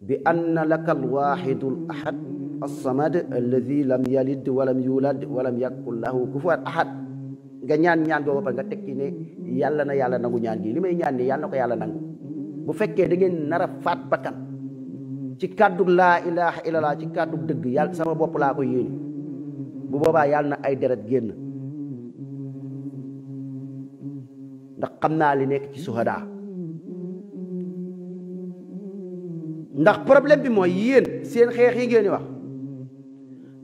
bi anna laka alwahidul ahad as-samad alladhi lam yalid walam yulad walam yakul lahu kufuwan ahad nga ñaan boobu ba nga teg ci ne yàlla na yàlla nangu ñaan gi li may ñaan ni yàlla na ko yàlla nangu bu fekkee da ngeen nar a faat bakkan ci kàddu laa ilaha illallah ci kàddu dëgg yàlla sama bopp laa ko yéene bu boobaa yàlla na ay deret génn ndax xam naa li nekk ci suhada ndax problème bi mooy yéen seen xeex yi ngeen di wax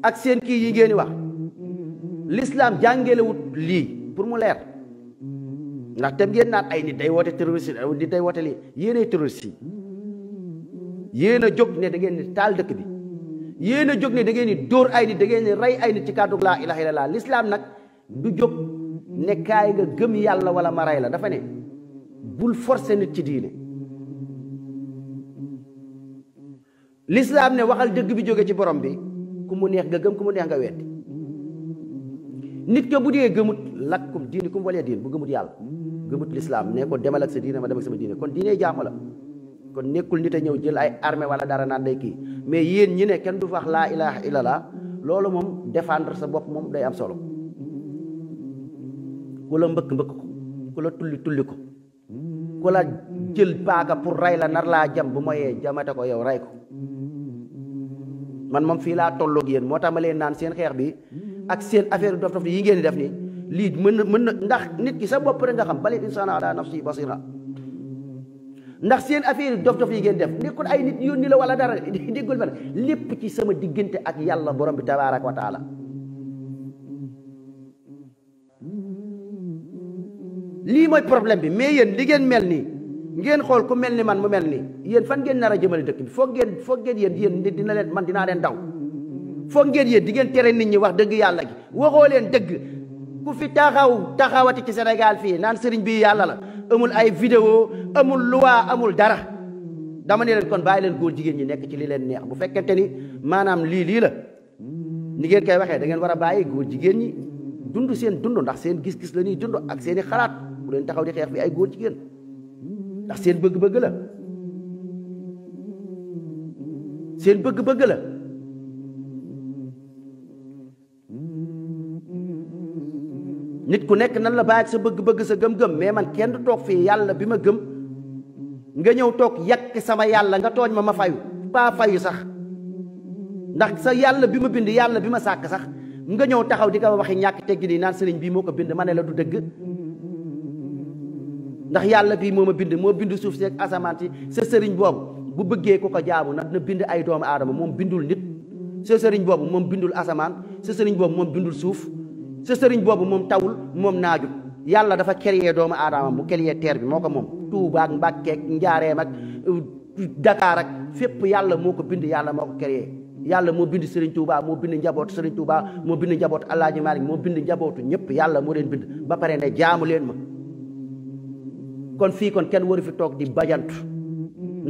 ak seen kii yi ngeen di wax l'islam jàngelewut lii pour mu leer ndax tem ngeen naan ay nit day woote terroriste nit day woote lii yéenay terroriste yi yéen a jóg ne da ngeen di taal dëkk bi yéen a jóg ne da ngeen di dóor ay nit da ngeen di rey ay nit ci kàddu laa ilaha illallah l'islam nag du jóg ne kaay nga gëm yàlla wala ma rey la dafa ne bul forcer nit ci diine l'islam ne waxal dëgg bi jóge ci borom bi ku mu neex nga gëm ku mu neex nga weddi nit ka bu dee gëmut lakkum diini kum walee diin bu gëmut yàlla gëmut l'islam ne ko demal ak sa diine ma dem ak sama diine kon diine jaamu la kon nekkul nit a ñëw jël ay armée wala dara naan day kii mais yéen ñi ne kenn du wax laa ilaha illallah loolu moom défendre sa bopp moom day am solo ku la mbëkk ko ku la tulli ko ku la jël paaka pour rey la nar laa jam bu moyee jamate ko yow rey ko man moom fii laa tolloog yéen moo tax ma leen naan seen xeex bi ak seen affaire dof dof yi ngeen di def nii lii mën na ndax nit ki sa bopp rek nga xam balil insaana ala nafsi basira ndax seen affaire dof dof yi ngeen def nekkul ay nit yónni la wala dara déggul ba lépp ci sama diggante ak yàlla borom bi tabaaraka wa taala lii mooy problème bi mais yéen li ngeen mel nii ngeen xool ku mel ni man mu mel nii yéen fan ngeen nar a jëmale dëkk bi foog ngeen yéen dina leen man dinaa leen daw foog ngeen yéen di ngeen tere nit ñi wax dëgg yàlla gi waxoo leen dëgg ku fi taxawati ci Sénégal fii naan sëriñ bi yàlla la amul ay vidéo amul loi amul dara dama ne leen kon bàyyi leen góor jigéen ñi nekk ci li leen neex bu fekkente ni maanaam lii la ni ngeen koy waxee da ngeen war a bàyyi góor jigéen ñi dund seen dund ndax seen gis-gis la ñuy dund ak seen i xalaat bu leen taxaw di xeex fi ay góor jigéen ndax seen bëgg-bëgg la seen bëgg-bëgg la nit ku nekk nan la bàyyi sa bëgg-bëgg sa gëm-gëm mais man kenn du toog fii yàlla bi ma gëm nga ñëw toog yàq sama yàlla nga tooñ ma fayu pas fayu sax ndax sa yàlla bi ma bind yàlla bi ma sàkk sax nga ñëw taxaw di ko waxi ñàkk teggi nii naan sëriñ bii moo ko bind ma ne la du dëgg ndax yàlla bii moo ma bind moo bind suuf si ak asamaan si sa sëriñ boobu bu bëggee ko ko jaamu na bind ay doomu aadama moom bindul nit sa sëriñ boobu moom bindul asamaan sa sëriñ boobu moom bindul suuf sa sëriñ boobu moom tawul moom naajut yàlla dafa créé doomu aadama mu créé terre bi moo ko moom Tuubaa ak Mbàkke ak Njaareem ak Dakar ak fépp yàlla moo ko bind yàlla moo ko créé yàlla moo bind Serigne Touba moo bind njabootu Serigne Touba moo bind njabootu Alaaji Maalik moo bind njabootu ñëpp yàlla moo leen bind ba pare ne jaamu leen ma kon fii kon kenn waru fi toog di bajantu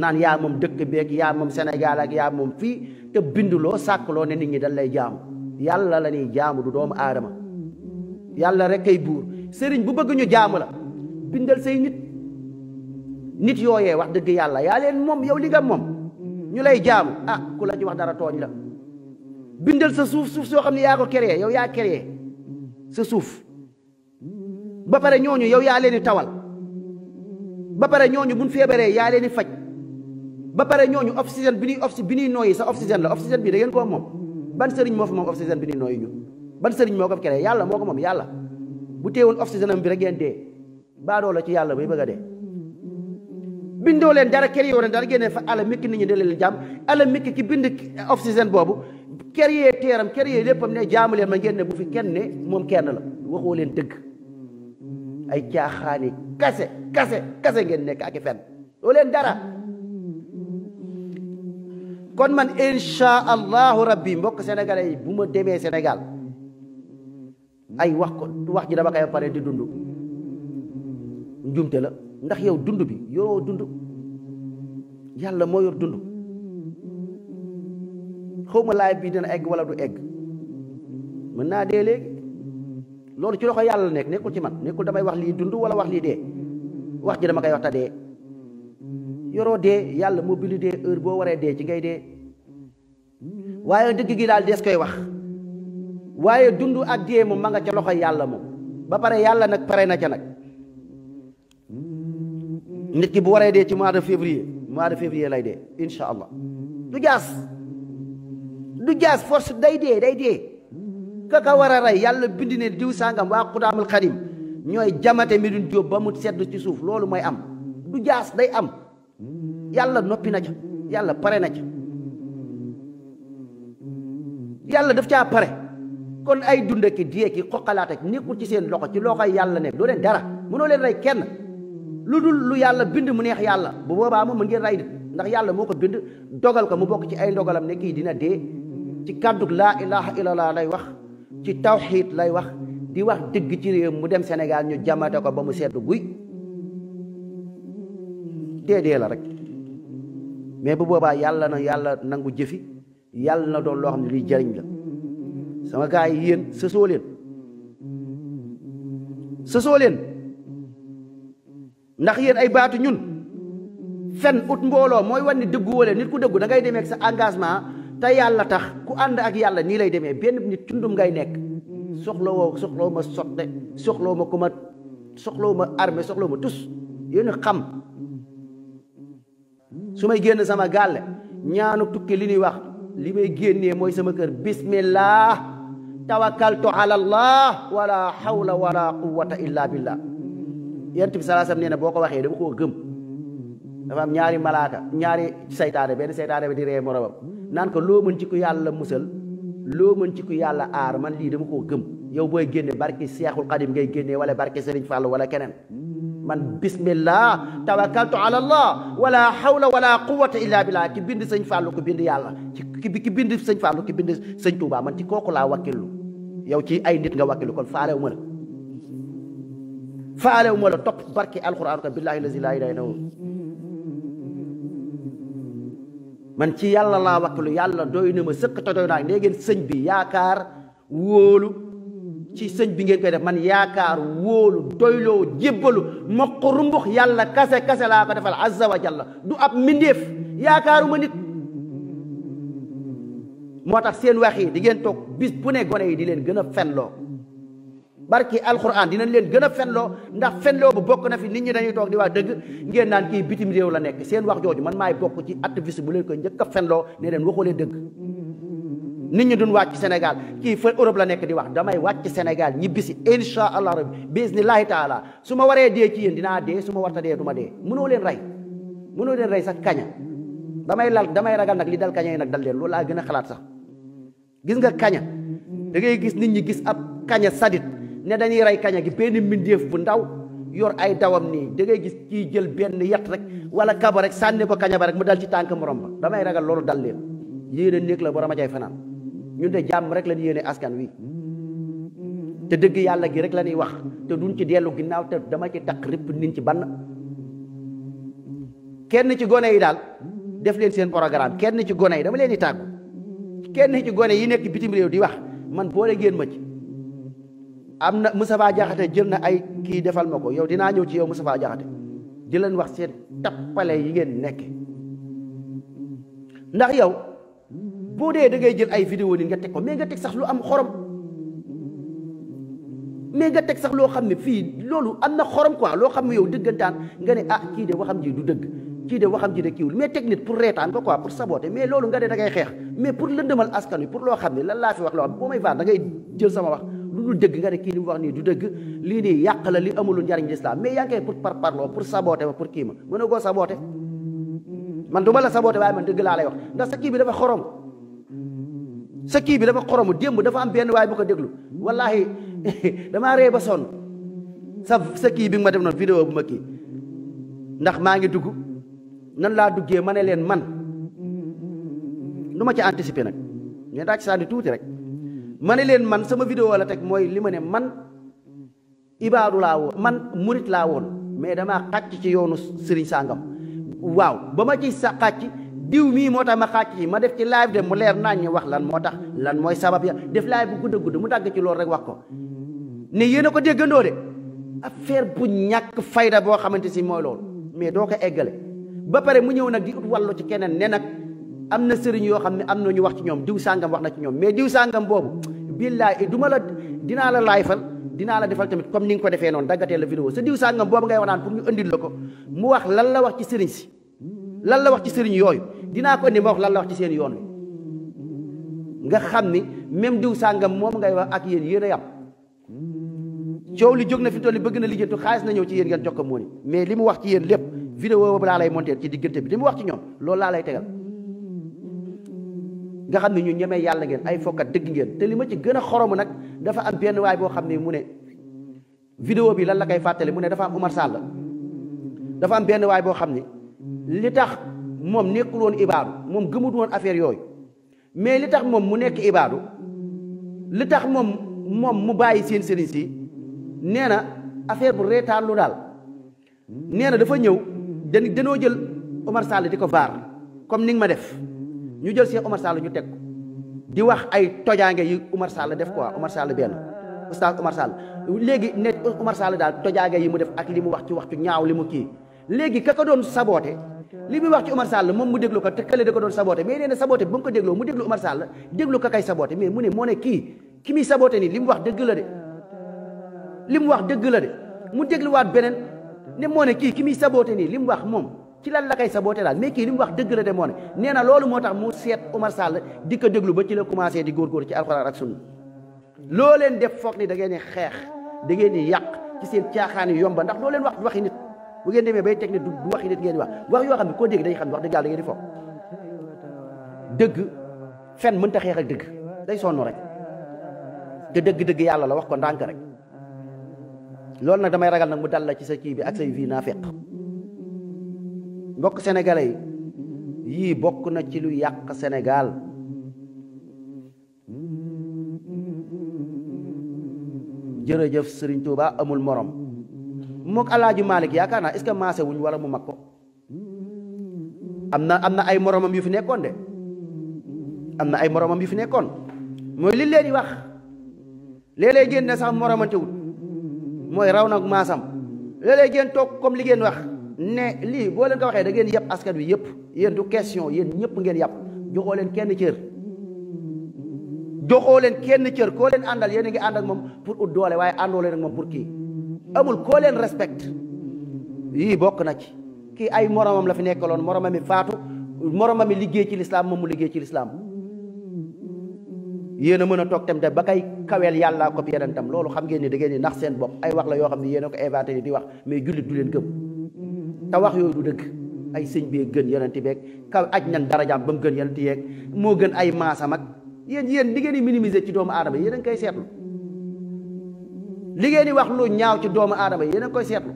naan yaa moom dëkk beeg yaa moom Sénégal ak yaa moom fii te binduloo sàkkloo ne nit ñi dañ lay jaamu yàlla la ñuy jaamu du doomu aadama yàlla rek kay buur sëriñ bu bëgg ñu jaamu la bindal say nit yooyee wax dëgg yàlla yaa leen moom yow li nga moom ñu lay jaamu ku la ci wax dara tooñ la bindal sa suuf soo xam ne yaa ko créé yow yaa créé sa suuf ba pare ñooñu yow yaa leen di tawal ba pare ñooñu buñ feebaree yaa leen di faj ba pare ñooñu oxygène bi ñuy nooyi sa oxygène la oxygène bi da ngeen koo moom ban sëriñ moo fi moom oxygène bi ñuy nooyi ñun ban sëriñ moo ko fi créé yàlla moo ko moom yàlla bu teewoon oxygène am bi rek ngeen dee baadoo la ci yàlla bay bëgg a dee bindoo leen dara créé leen dara génne fa ala mikki nit ñi de leen jàmm ala mikki ki bind oxygène boobu créé teeram créé léppam ne jaamu leen ma ngeen ne bu fi kenn ne moom kenn la waxoo leen dëgg ay caaxaani kase ngeen nekk ak i fen doo leen dara kon man insha allahu rabbi mbokk sénégalais yi bu ma demee Sénégal ay wax ji dama koy pare di dund njumte la ndax yow dund bi yoroo dund yàlla moo yor dund xaw ma laay bii dina egg wala du egg mën naa dee léegi loolu ci loxo yàlla nekk nekkul ci man nekkul damay wax lii dund wala wax lii dee wax ji dama koy wax ta dee yoroo dee yàlla moo bind dee heure boo waree dee ci ngay dee waaye dëgg gi daal dees koy wax waaye dund ak dee moom ma nga ca loxo yàlla moom ba pare yàlla nag pare na ca nag nit ki bu waree dee ci mois de février lay dee insha allah du jaas force day dee kaka war a rey yàlla bind ne diw sàngam waa xudaamul xadim ñooy jamate Médoune Diop ba mu sedd ci suuf loolu mooy am du jaas day am yàlla noppi na ca yàlla pare na ca yàlla daf caa pare kon ay dund ki dee ki xoqalaat ak nekkul ci seen loxo ci loxo yàlla nekk doo leen dara mënoo leen rey kenn lu dul lu yàlla bind mu neex yàlla bu boobaa moom mën ngeen rey nit ndax yàlla moo ko bind dogal ko mu bokk ci ay ndogalam ne kii dina dee ci kàddu laa ilaha illallah lay wax ci tawxiid lay wax di wax dëgg ci réew mu dem Sénégal ñu jamate ko ba mu sedd guy dee la rek mais bu boobaa yàlla nangu jëfi yàlla na doon loo xam ne luy jariñ la sama gars yi yéen sësoo leen ndax yéen ay baatu ñun fen ut mbooloo mooy wan ni dëggu wala nit ku dëggu da ngay demee ak sa engagement te yàlla tax ku ànd ak yàlla nii lay demee benn nit tundum ngay nekk soxlawu ma sotte soxlawu ma armée soxlawu ma tus yéen xam su may génn sama gàlle ñaanu tukki li ñuy wax li may génnee mooy sama kër bismillah tawakkaltu ala allah wala hawla wala quwwata illa billah yonent bi sallallahu alayhi wasallam nee na boo ko waxee dama koo gëm dafa am ñaari malaaka ñaari saytaane benn saytaane bi di ree moromam naan ko loo mën ci ku yàlla musal loo mën ci ku yàlla aar man lii dama koo gëm yow booy génne barki Seexul Xadim ngay génnee wala barki Sëriñ Fall wala keneen man bismillah tawakkaltu ala allah wala hawla wala quwwata illa billah ki bind sëñ Fallu ko bind yàlla ki bind sëñ Fallu ki bind sëñ Tuubaa man ci kooku laa wakkilu yow ci ay nit nga wakkilu kon faalewu ma la topp barki alquran ko billahi lazi la ilaha illa hu man ci yàlla laa wakkilu yàlla doy na ma sëkk te doy naa nee ngeen sëñ bi yaakaar wóolu ci sëñ bi ngeen koy def man yaakaar wóolu doyloo jébbalu mokk rumbux yàlla kase laa ko defal azza wa jalla du ab mbindeef yaakaaruma nit moo tax seen wax yi di ngeen toog bis bu ne gone yi di leen gën a fenloo barki alquran dinañ leen gën a fenloo ndax fenloo bu bokk na fi nit ñi dañuy toog di wax dëgg ngeen naan kii bitim réew la nekk seen wax jooju man maay bokk ci activiste bu leen koy njëkk a fenloo ne leen waxoo leen dëgg nit ñi duñ wàcc Sénégal kii fa Europe la nekk di wax damay wàcc Sénégal ñibbisi insha allah rabbi bismillahi taala su ma waree dee ci yéen dinaa dee su ma warta dee du ma dee mënoo leen rey sax kaña damay ragal nag li dal kaña yi nag dal leen loolu laa gën a xalaat sax gis nga kaña da ngay gis nit ñi gis ab kaña sadit ne dañuy rey kaña gi benn mbindeef bu ndaw yor ay dawam nii da ngay gis kii jël benn yat rek wala kaba rek sànni ko kaña ba rek mu dal ci tànk morom ba damay ragal loolu dal leen yéene néeg la borom a jay fanaan ñun de jàmm rek la ñu yéene askan wi te dëgg yàlla gi rek la ñuy wax te duñ ci dellu ginnaaw te dama ci takk répp nin ci bann kenn ci gone yi daal def leen seen programme kenn ci gone yi dama leen di tàggu kenn ci gone yi nekk bitim réew di wax man boole ngeen ma ci am na Moustapha Diakhaté jël na ay kii defal ma ko yow dinaa ñëw ci yow Moustapha Diakhaté di leen wax seen tappale yi ngeen nekk ndax yow boo dee da ngay jël ay vidéo ni nga teg ko mais nga teg sax lu am xorom mais nga teg sax loo xam ne fii loolu am na xorom quoi loo xam ne yow dëggantaan nga ne ah kii de waxam ji du dëgg kii de waxam ji de kiiwul mais teg nit pour reetaan ko quoi pour saboter mais loolu nga ne da ngay xeex mais pour lëndëmal askan wi pour loo xam ne lan laa fi wax loo xam ne boo may vaar da ngay jël sama wax lu dul dëgg nga ne kii li mu wax nii du dëgg lii nii yàq la li amulul njariñ l'islam mais yaa ngi koy pour parparloo pour saboter ma pour kii ma mën a koo saboter man du ma la saboter waaye man dëgg laa lay wax ndax sa kii bi dafa xorom sa kii bi dafa xoromu démb dafa am benn waay bu ko déglu wallahi damaa ree ba sonn sa kii bi nga ma def noonu vidéo bu ma kii ndax maa ngi dugg nan laa duggee ma ne leen man du ma ci anticiper nag ngeen daa ci sànni tuuti rek ma ne leen man sama vidéo la teg mooy li ma ne man ibaadu laa woon man murit laa woon mais damaa xàcc ci yoonu sëriñ sàngam waaw ba ma ci sa xàcc diw mii moo tax ma xàcc ci ma def ci live de mu leer naañ ñu wax lan moo tax lan mooy sabab ya def live bu gudd a gudd mu dagg ci loolu rek wax ko ne yéen a ko déggandoo de affaire bu ñàkk fayda boo xamante si mooy loolu mais doo ko eggale ba pare mu ñëw nag di ut wàllu ci keneen ne nag am na sëriñ yoo xam ne am na ñu wax ci ñoom diw sàngam wax na ci ñoom mais diw sàngam boobu billaay dinaa la laayfal dinaa la defal tamit comme ni nga ko defee noonu daggatee la vidéo sa diw sàngam boobu ngay wax naan pour ñu andil la ko mu wax lan la wax ci sëriñ si lan la wax ci sëriñ yooyu dinaa ko indi ma wax lan la wax ci seen yoon wi nga xam ni même diw sàngam moom ngay wax ak yéen a yam coow li jóg na fi toll bëgg na lijjantu xaalis na ñëw ci yéen ngeen jox ko moo ni mais li mu wax ci yéen lépp vidéo boobu laa lay monter ci diggante bi li mu wax ci ñoom loolu laa lay tegal nga xam ne ñu ñemee yàlla ngeen ay fokkat dëgg ngeen te li ma ci gën a xoromu nag dafa am benn waay boo xam ne mu ne vidéo bi lan la koy fàttali mu ne dafa am Oumar Sall dafa am benn waay boo xam ne li tax moom nekkul woon ibaadu moom gëmut woon affaire yooyu mais li tax moom mu nekk ibaadu li tax moom mu bàyyi seen sëriñ si nee na affaire bu reetaan lu daal nee na dafa ñëw danoo jël Omar Sall di ko vaar comme ni nga ma def ñu jël Cheikh Omar Sall ñu teg ko di wax ay tojaange yi Omar Sall def quoi Omar Sall benn oustaz Omar Sall léegi ne Omar Sall daal tojaange yi mu def ak li mu wax ci waxtu ñaaw li mu kii léegi ka ko doon saboote li muy wax ci Omar Sall moom mu déglu ko te kële da ko doon saboote mais nee na saboote bi ba mu ko dégloo mu déglu Omar Sall déglu ko kay saboote mais mu ne moo ne ki muy saboote nii li mu wax dëgg la de li mu wax dëgg la de mu dégluwaat beneen ne moo ne ki muy saboote nii li mu wax moom ci lan la kay saboote daal mais kii li mu wax dëgg la de moo ne nee na loolu moo tax mu seet Omar Sall di ko déglu ba ci la commencé di góorgóor ci alxuraan ak sunna loo leen def foog ni da ngeen di xeex da ngeen di yàq ci seen caaxaan yi yomba ndax loo leen wax waxi nit bu ngeen demee bay teg ne du waxi nit ngeen di wax yoo xam ne koo dégg day xam ne wax dëgg yàlla da ngeen di foog dëgg fen mënta xeex ak dëgg day sonn rek te dëgg-dëgg yàlla la wax ko ndànk rek loolu nag damay ragal nag mu dal la ci sa kii bi ak say vie naa fekk mbokk sénégalais yi yii bokk na ci lu yàq Sénégal jërëjëf Serigne Touba amul morom mook Alaaji Malick yaakaar naa est-ce que maase wuñ wala mu mag ko am na ay moromam yu fi nekkoon de am na ay moromam yu fi nekkoon mooy li leen di wax léeg-léeg génn ne sax moromante wut mooy raw nag maasam léeg-léeg génn toog comme li ngeen wax ne lii boo leen ko waxee da ngeen yàpp askan wi yëpp yéen du question yéen ñëpp ngeen yàpp joxoo leen kenn cër joxoo leen kenn cër koo leen àndal yéen a ngi ànd ak moom pour ut doole waaye àndoo leen ak moom pour kii amul koo leen respect yii bokk na ci kii ay moromam la fi nekkaloon moromam mi faatu moromam mi liggéey ci lislaam moom mu liggéey ci lislaam yéen a mën a toog tam de ba kay kaweel yàllaa ko yeneen tam loolu xam ngeen ni da ngeen di nax seen bopp ay wax la yoo xam ne yéen a ko inventé ni di wax mais jullit du leen gëm te wax yooyu du dëgg ay sëñ bee gën yonenti beeg kaw aj nan darajaam ba mu gën yonenti yeeg moo gën ay maasam ak yéen li ngeen di minimiser ci doomu aadama yéen a ngi koy seetlu li ngeen di wax lu ñaaw ci doomu aadama yéen a ngi koy seetlu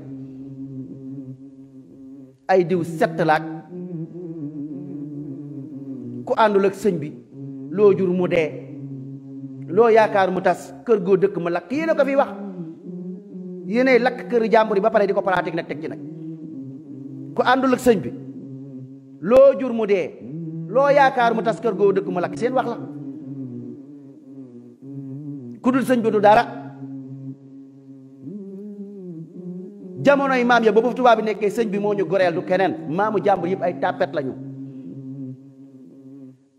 ay diw sett laak ku àndul ak sëñ bi loo jur mu dee loo yaakaar mu tas kër goo dëkk mu lakk yéen a ko fi wax yéenay lakk kër jàmbur yi ba pare di ko pratique nag teg ci nag ku àndul ak sëñ bi loo jur mu dee loo yaakaar mu tas kër goo dëkk mu lakk seen wax la ku dul sëñ bi du dara jamonoy maam ya ba bu tubaab bi nekkee sëñ bi moo ñu goreel du keneen maamu jàmbur yëpp ay tapet lañu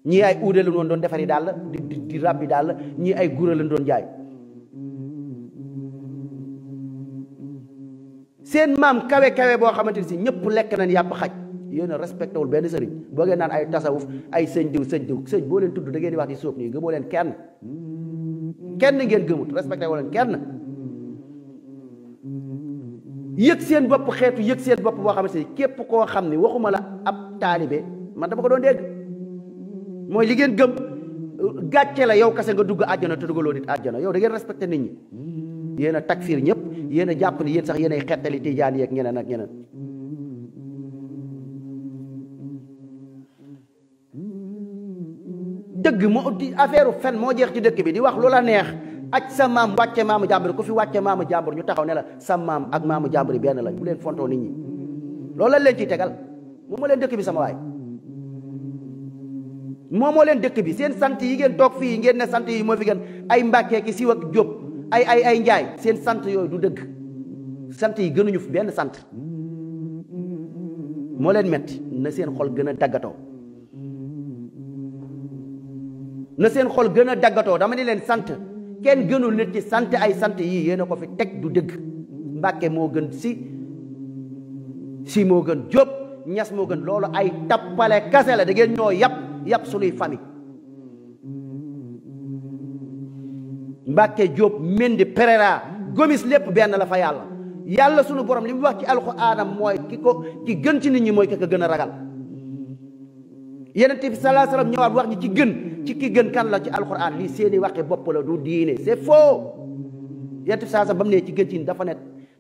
ñii ay uude la doon defari daal di rabbi daal ñii ay gura lañ doon jaay seen maam kawe boo xamante ni si ñëpp lekk nañ yàpp xaj yéen a respecté wul benn sëriñ boo ngeen naan ay tasawuf ay sëñ diw sëñ boo leen tudd da ngeen di wax di sóob nii gëmoo leen kenn ngeen gëmut respecté woo leen kenn yëg seen bopp xeetu yëg seen bopp boo xamante ni képp koo xam ni waxuma la ab taalibe man dama ko doon dégg mooy li ngeen gëm gàcce la yow kase nga dugg àjjana te duggaloo nit àjjana yow da ngeen respecté nit ñi yéen a takfir ñëpp yéen a jàpp ni yéen sax yéen ay xettali tijaan yeeg ñeneen ak ñeneen dëgg moo di affaire fen moo jeex ci dëkk bi di wax loola neex aj sa maam wàcce maamu jàmbur ku fi wàcce maamu jàmbur ñu taxaw ne la sa maam ak maamu jàmbur yi benn lañ bu leen fontoo nit ñi loolu la leen ciy tegal moom moo leen dëkk bi sama waay moom moo leen dëkk bi seen sant yi ngeen toog fii ngeen ne sant yi moo fi gën ay Mbàkke ki Siw ak Jóob ay Njaay seen sant yooyu du dëgg sant yi gënuñu fi benn sant moo leen metti na seen xol gën a daggatoo na seen xol gën a daggatoo dama ne leen sant kenn gënul nit ci sant ay sant yii yéen a ko fi teg du dëgg Mbàkke moo gën si moo gën Jóob Ñas moo gën loolu ay tappale kase la da ngeen ñoo yàpp sunuy famille Mbàkke Jóob Mendi Pereira Gomis lépp benn la fa yàlla sunu borom li mu wax ci alxuraan mooy ki gën ci nit ñi mooy ki ko gën a ragal Yonent bi sallallahu alayhi wasallam ñëwaat wax ñi ci ki gën kan la ci alxuraan lii seeni waxi bopp la du diine c'est faux Yonent bi sallallahu alayhi wasallam ba mu ne ci gën ci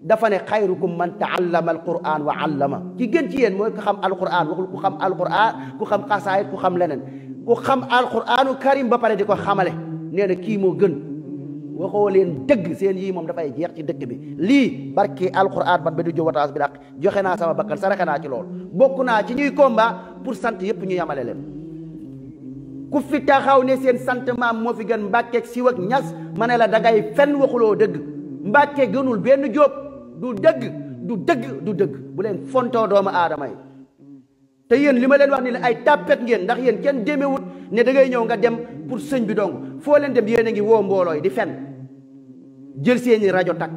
dafa ne xayrukum man taallama alquran wa allama ki gën ci yéen mooy ku xam alquran waxul ku xam alquran ku xam xasaayit ku xam leneen ku xam alquranu karim ba pare di ko xamale nee na kii moo gën waxoo leen dëgg seen yii moom dafay jeex ci dëkk bi lii barki alquran man ba du jowataas bi daq joxe naa sama bakkan saraxe naa ci lool bokk naa ci ñuy combat pour sant yëpp ñu yamale leen ku fi taxaw ne seen sant maam moo fi gën Mbàkke ak Siw ak Ñas ma ne la dangay fenn waxuloo dëgg Mbàkke gënul benn jóob du dëgg du dëgg du dëgg bu leen fontoo doomu aadama yi te yéen li ma leen wax ni la ay tàppet ngeen ndax yéen kenn demewut ne da ngay ñëw nga dem pour sëñ bi dong foo leen dem yéen a ngi woo mboolooy di fen jël seeni rajo takk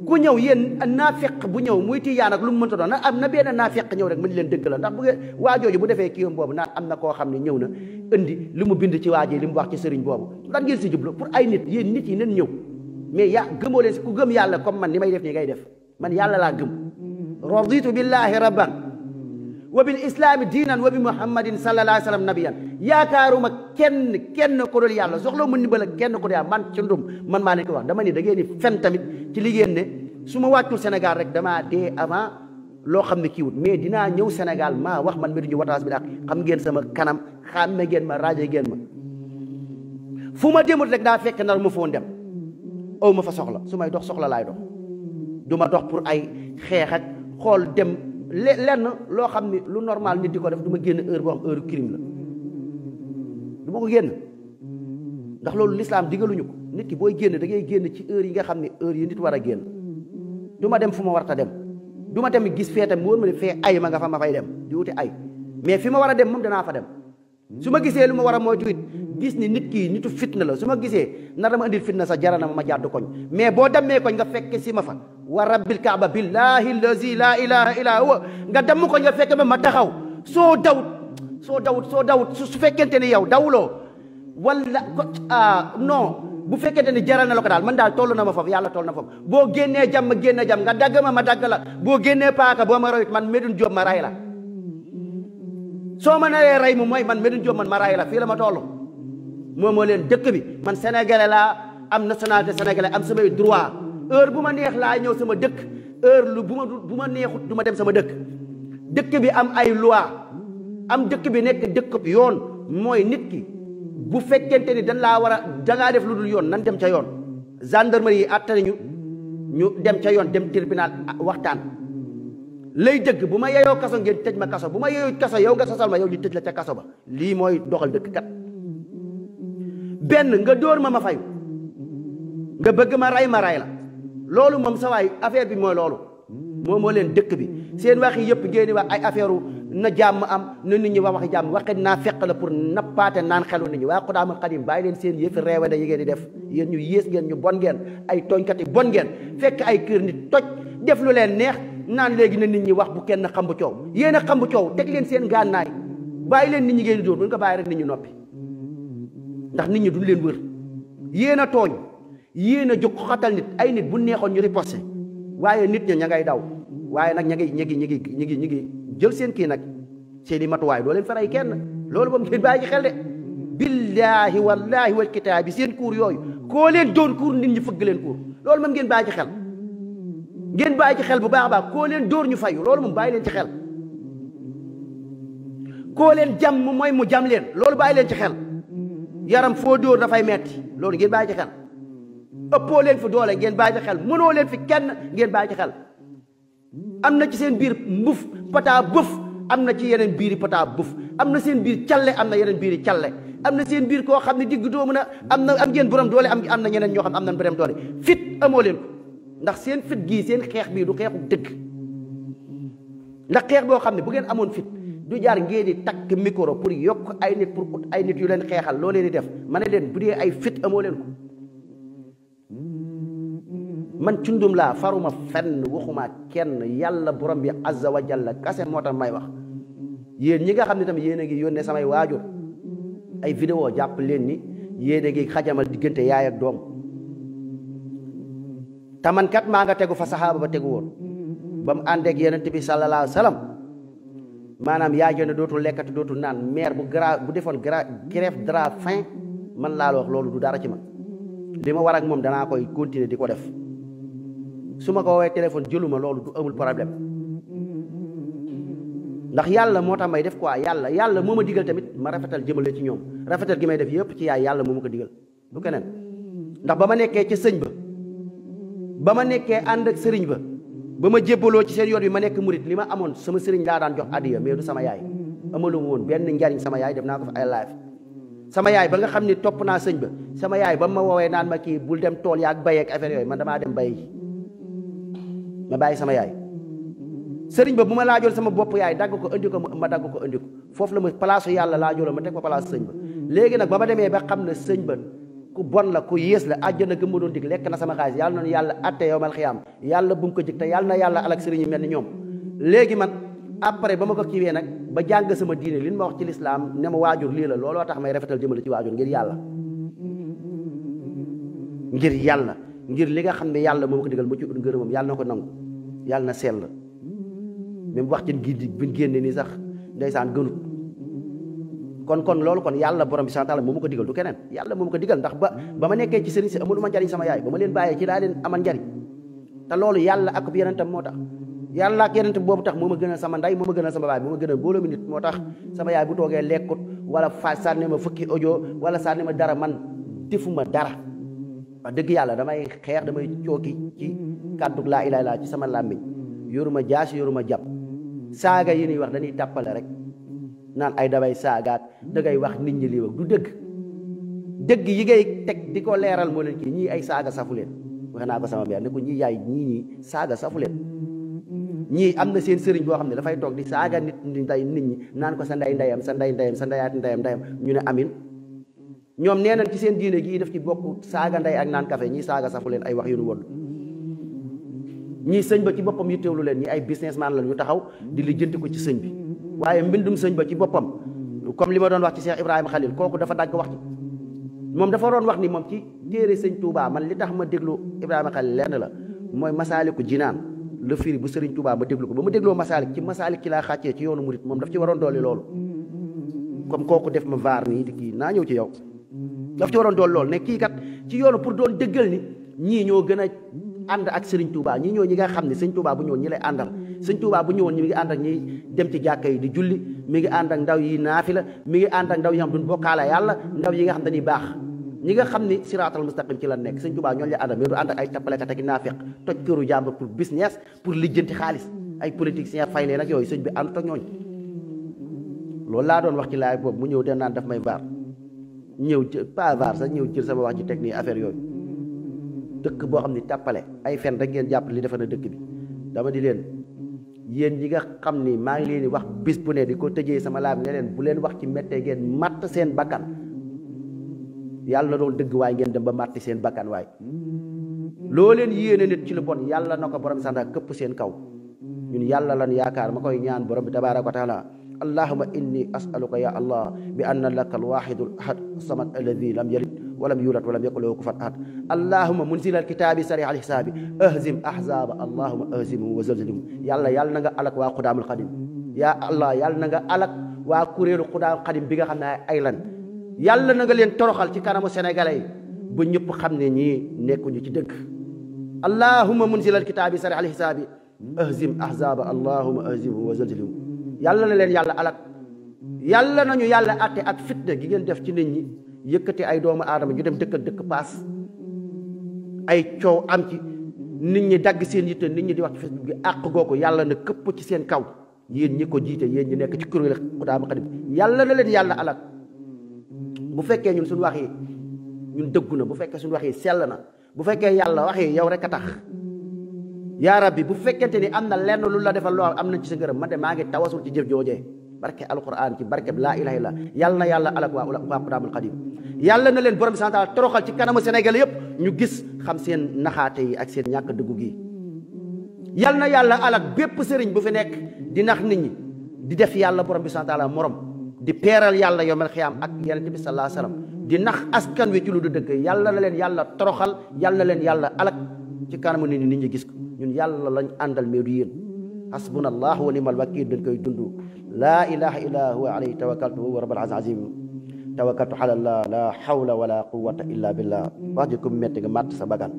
ku ñëw yéen naafeq bu ñëw muy tiyaan ak lu mu mënta doon am na benn naafeq ñëw rek mën leen dëgg la ndax bu ngeen waa jooju bu defee kii boobu naan am na koo xam ne ñëw na indi li mu bind ci waa ji li mu wax ci sëriñ boobu lan ngeen si jublu pour ay nit yéen nit yi nen ñëw mais gëmoo leen si ku gëm yàlla comme man ni may def nii ngay def man yàlla laa gëm raditu billahi rabban wa bil islaami diinan wa bi muhammadin sallallahu alayhi wa sallam nabiyan yaakaaruma kenn ko dul yàlla soxla mu ndimbal ak kenn ko dul yàlla man ci ndum man maa leen ko wax dama ni da ngeen di fen tamit ci liggéen ne su ma wàccul Sénégal rek damaa dee avant loo xam ne kiiwut mais dinaa ñëw Sénégal maa wax man Médou Wataas bi daal xam ngeen sama kanam xàmme ngeen ma raaje ngeen ma fu ma demut rek daa fekk nar ma foon dem aw ma fa soxla su may dox soxla laay dox du ma dox pour ay xeex ak xool dem lenn loo xam ne lu normal nit di ko def du ma génn heure boo xam heure crime la du ma ko génn ndax loolu l'islam digaluñu ko nit ki booy génn da ngay génn ci heure yi nga xam ne heure yi nit war a génn du ma dem fu ma war a dem du ma tamit gis fee tamit wóor ma ne fee ay ma nga fa ma fay dem di wuti ay mais fi ma war a dem moom danaa fa dem su ma gisee lu ma war a moytu it gis ni nit kii nitu fitna la su ma gisee nar dama indil fitna sa jarana ma jàdd koñ mais boo demee koñ nga fekk si ma fa wa rabbil kaaba billahi allazi la ilaha illa huwa nga dem ko nga fekk ma taxaw soo dawut su fekkente ni yow dawuloo wala non bu fekkente ni jaral na la ko daal man daal toll na ma foofu yàlla toll na foofu boo génnee jàmm génne jàmm nga dagg ma dagg la boo génnee paaka boo ma royit man Médoune Diop ma ray la soo ma naree rey mu mooy man Médoune Diop man ma ray la fii la ma toll moo leen dëkk bi man sénégalais laa am nationalité sénégalais am samay droit heure bu ma neex laa ñëw sama dëkk heure lu bu ma neexut du ma dem sama dëkk bi am ay loi am dëkk bi nekk dëkk bi yoon mooy nit ki bu fekkente ni dañ laa war a dangaa def lu dul yoon nan dem ca yoon gendarmerie yi àtte nañu ñu dem ca yoon dem tribunal waxtaan lay dëgg bu ma yeyoo kaso ngeen tëj ma kaso bu ma yeyoo kaso yow nga sosal ma yow ñu tëj la ca kaso ba lii mooy doxal dëkk kat benn nga dóor ma fayu nga bëgg ma ray la loolu moom sa waay affaire bi mooy loolu moo leen dëkk bi seen wax yi yëpp ngeen di wax ay affaire na jàmm am na nit ñi waxi jàmm waxit naa fekk la pour nappaate naan xelu nit ñi waa Xudaamul Xadim bàyyi leen seen yëfi reewande yi ngeen di def yéen ñu yées ngeen ñu bon ngeen ay tooñkat yi bon ngeen fekk ay kër nit toj def lu leen neex naan léegi na nit ñi wax bu kenn xam bu coow yéen a xam bu coow teg leen seen gànnaay bàyyi leen nit ñi ngeen di dóor bu ñu ko bàyyi rek nit ñi noppi ndax nit ñi duñ leen wër yéen a tooñ yéen a jóg xatal nit ay nit bu neexoon ñu riposté waaye nit ña ngay daw waaye nag ñi ngi jël seen kii nag seen i matuwaay doo leen faray kenn loolu moom ngeen bàyyi ci xel de billaahi wallaahi wal kitaabi seen kuur yooyu koo leen doon kuur nit ñi fëgg leen kuur loolu moom ngeen bàyyi ci xel ngeen bàyyi ci xel bu baax a baax koo leen dóor ñu fayu loolu moom bàyyi leen ci xel koo leen jam mooy mu jam leen loolu bàyyi leen ci xel yaram foo dóor dafay metti loolu ngeen bàyyi ci xel ëppoo leen fi doole ngeen bàyyi ci xel mënoo leen fi kenn ngeen bàyyi ci xel am na ci seen biir mbuf pataa bëf am na ci yeneen biiri pataa bëf am na seen biir calle am na yeneen biiri calle am na seen biir koo xam ne digg doomu na am ngeen borom doole am na ñeneen ñoo xam am nañ borom doole fit amoo leen ko ndax seen fit gii seen xeex bii du xeexu dëgg ndax xeex boo xam ne bu ngeen amoon fit du jaar ngeen di takk micro pour yokk ay nit pour ay nit yu leen xeexal loo leen di def ma ne leen bu dee ay fit amoo leen ko man cundum laa faruma fenn waxuma kenn yàlla borom bi azza wa jalla kase moo tax may wax yéen ñi nga xam ne tamit yéen a ngi yónnee samay waajur ay vidéo jàpp leen ni yéen a ngi xajamal diggante yaay ak doom tamankat maa nga tegu fa saxaaba ba tegu woon ba mu àndeek yonent bi sallallahu alayhi wa sallam maanaam yaay jone dootul lekkati dootul naan mère bu defoon grève de la faim man laa la wax loolu du dara ci man li ma war ak moom danaa koy continuer di ko def su ma ko woowee téléphone jëluma loolu du amul problème ndax yàlla moo tax may def quoi yàlla moo ma digal tamit ma rafetal jëmale ci ñoom rafetal gi may def yëpp ci yaay yàlla moo ma ko digal du keneen ndax ba ma nekkee ca sëñ ba ma nekkee ànd ak sëriñ ba ma jébbaloo ci seen yoon bi ma nekk murit li ma amoon sama sëriñ laa daan jox addiya mais du sama yaay amalu woon benn njariñ sama yaay def naa ko fa ay live sama yaay ba nga xam ni topp naa sëñ ba sama yaay ba ma woowee naan ma kii bul dem tool yaag bay ak affaire yooyu man damaa dem bay ma bàyyi sama yaay sëriñ ba bu ma laajoon sama bopp yaay dagg ko andi ko ma dagg ko andi ko foofu la ma place yàlla laajoon ma teg ma place sëñ ba léegi nag ba ma demee ba xam ne sëñ ba ku bon la ku yées la àjjana gëm ma doon dig lekk na sama xaalis yàlla noonu yàlla atte yowmal xiyaam yàlla bu mu ko jig te yàlla na yàlla alak sëriñ yi mel ni ñoom léegi man après ba ma ko kiiwee nag ba jàng sama diine li ma wax ci lislaam ne ma waajur lii la looloo tax may rafetal jëmale ci waajur ngir yàlla ngir li nga xam ne yàlla moo ko digal mu ci ut ngërëmam yàlla na ko nangu yàlla na sell même wax ci gi buñ génne nii sax ndeysaan gënut kon loolu kon yàlla borom bi subhanahu wa ta'ala moo ma ko digal du keneen yàlla moo ma ko digal ndax ba ma nekkee ci sëriñ si amul ma njariñ sama yaay ba ma leen bàyyee ci laa leen amal njariñ te loolu yàlla ak yonentam moo tax yàlla ak yonentam boobu tax moo ma gënal sama ndey moo ma gënal sama baay moo ma gënal mbooloo mi nit moo tax sama yaay bu toogee lekkut wala sànni ma fukki audio wala sànni ma dara man defuma dara wax dëgg yàlla damay xeex damay cooki ci kàddu laa ilaaha illallaah ci sama làmmiñ yoruma jaas yoruma jàpp saaga yi ñuy wax dañuy tàppale rek naan ay damay saagaat dangay wax nit ñi lii wax du dëgg yi ngay teg di ko leeral moo leen kii ñii ay saaga safu leen wax naa ko sama mère ne ko ñii yaay ñii saaga safu leen ñii am na seen sëriñ boo xam ne dafay toog di saaga nit ñi naan ko sa ndey ndeyam sa ndey ndeyam sa ndeyaati ndeyam ñu ne amin ñoom nee nañ ci seen diine gii daf ci bokk saaga ndey ak naan café ñii saaga safu leen ay wax yu nu wodd ñii sëñ ba ci boppam yitteewlu leen ñi ay businessman la ñu taxaw di lijjanti ko ci sëñ bi waaye mbindum sëñ ba ci boppam comme li ma doon wax ci Cheikh Ibrahima Khalil kooku dafa dagg wax ci moom dafa doon wax ni moom ci téere sëñ Touba man li tax ma déglu Ibrahima Khalil lenn la mooy Masaalikul Jinaan le firi bu sëriñ Touba ma déglu ko ba ma dégloo Masaalik ci laa xàccee ci yoonu murit moom daf ci waroon doole loolu comme kooku def ma vaar nii di kii naa ñëw ci yow daf ci waroon dool loolu ne kii kat ci yoonu pour doon dëggal ni ñii ñoo gën a ànd ak sëriñ Touba ñi ñi nga xam ne sëñ Touba bu ñëwoon ñi lay àndal sëñ Touba bu ñëwoon ñi mi ngi ànd ak ñi dem ci jàkka yi di julli mi ngi ànd ak ndaw yi naafila mi ngi ànd ak ndaw yi nga xam duñ bokkaale yàlla ndaw yi nga xam dañuy baax ñi nga xam ni siraatal mustaqim ci la nekk sëñ Touba ñooñu lay àndal mais du ànd ak ay tappalekat ak naafiq toj këru jàmbur pour business pour lijjanti xaalis ay politiciens fay leen ak yooyu sëñ bi ànd ak ñooñu loolu laa doon wax ci laay boobu mu ñëw dem naan daf may vaar ñëw pas vaar sax ñëw jël sama wax ci teg nii affaire yooyu dëkk boo xam ni tàppale ay fen rek ngeen jàpp li defa na dëkk bi dama di leen yéen ñi nga xam ni maa ngi leen di wax bis bu ne di ko tëjee sama laam ne leen bu leen wax ci méttee ngeen matt seen bakkan yàlla na doon dëgg waaye ngeen dem ba matti seen bakkan waaye loo leen yéene nit ci lu bon yàlla na ko borom sanda këpp seen kaw ñun yàlla lan yaakaar ma koy ñaan borom bi tabaaraka wa taala allahumma inni as'aluka ya allah bi anna laka alwahidul ahad samad alladhi lam yalid walam yulad walam yakul lahu kufuwan ahad allahumma munzil alkitabi sari al hisabi ahzim ahzaba allahumma ahzimhum wa zalzilhum yàlla na nga alak waa xudaamul xadim ya allah yàlla na nga alak waa kuréelu xudaamul xadim bi nga xam ne ay lan yàlla na nga leen toroxal ci kanamu sénégalais yi ba ñëpp xam ne ñii nekkuñu ci dëgg allahumma munzil alkitabi sari al hisabi ahzim ahzaba allahumma ahzimhum wa zalzilhum yàlla na leen yàlla alak yàlla nañu yàlla atte ak fitna gi ngeen def ci nit ñi yëkkati ay doomu aadama ñu dem dëkk paas ay coow am ci nit ñi dagg seen yitte nit ñi di wax ci Facebook bi àq googu yàlla na këpp ci seen kaw yéen ñi ko jiite yéen ñi nekk ci kuréel Xudaamul Xadim yàlla na leen yàlla alak bu fekkee ñun suñu wax yi ñun dëggu na bu fekkee suñu wax yi sell na bu fekkee yàlla wax yi yow rek a tax yaa rabbi bu fekkente ni am na lenn lu la defal loo am nañ ci sa ngërëm man de maa ngi tawasul ci jëf joojee barke alquran ci barke laa ilaha illa yàlla na yàlla alak waa Xudaamul Xadim yàlla na leen borom santal toroxal ci kanamu Sénégal yëpp ñu gis xam seen naxaate yi ak seen ñàkk dëggu gi yàlla na yàlla alak bépp sëriñ bu fi nekk di nax nit ñi di def yàlla borom bi santal morom di peeral yàlla yawmal xiyaam ak yonent bi sallallahu alayhi wasallam di nax askan wi ci lu du dëgg yàlla na leen yàlla toroxal yàlla na leen yàlla alak ci kanamu nit ñi gis ko ñun yàlla lañ àndal mais du yéen hasbunallah wa ni'mal wakiil dañ koy dund laa ilaha illa huwa alayhi tawakkaltu wa huwa rabbul azim tawakkaltu ala allah la hawla wala quwwata illa billah wax ji ko metti nga màtt sa bagan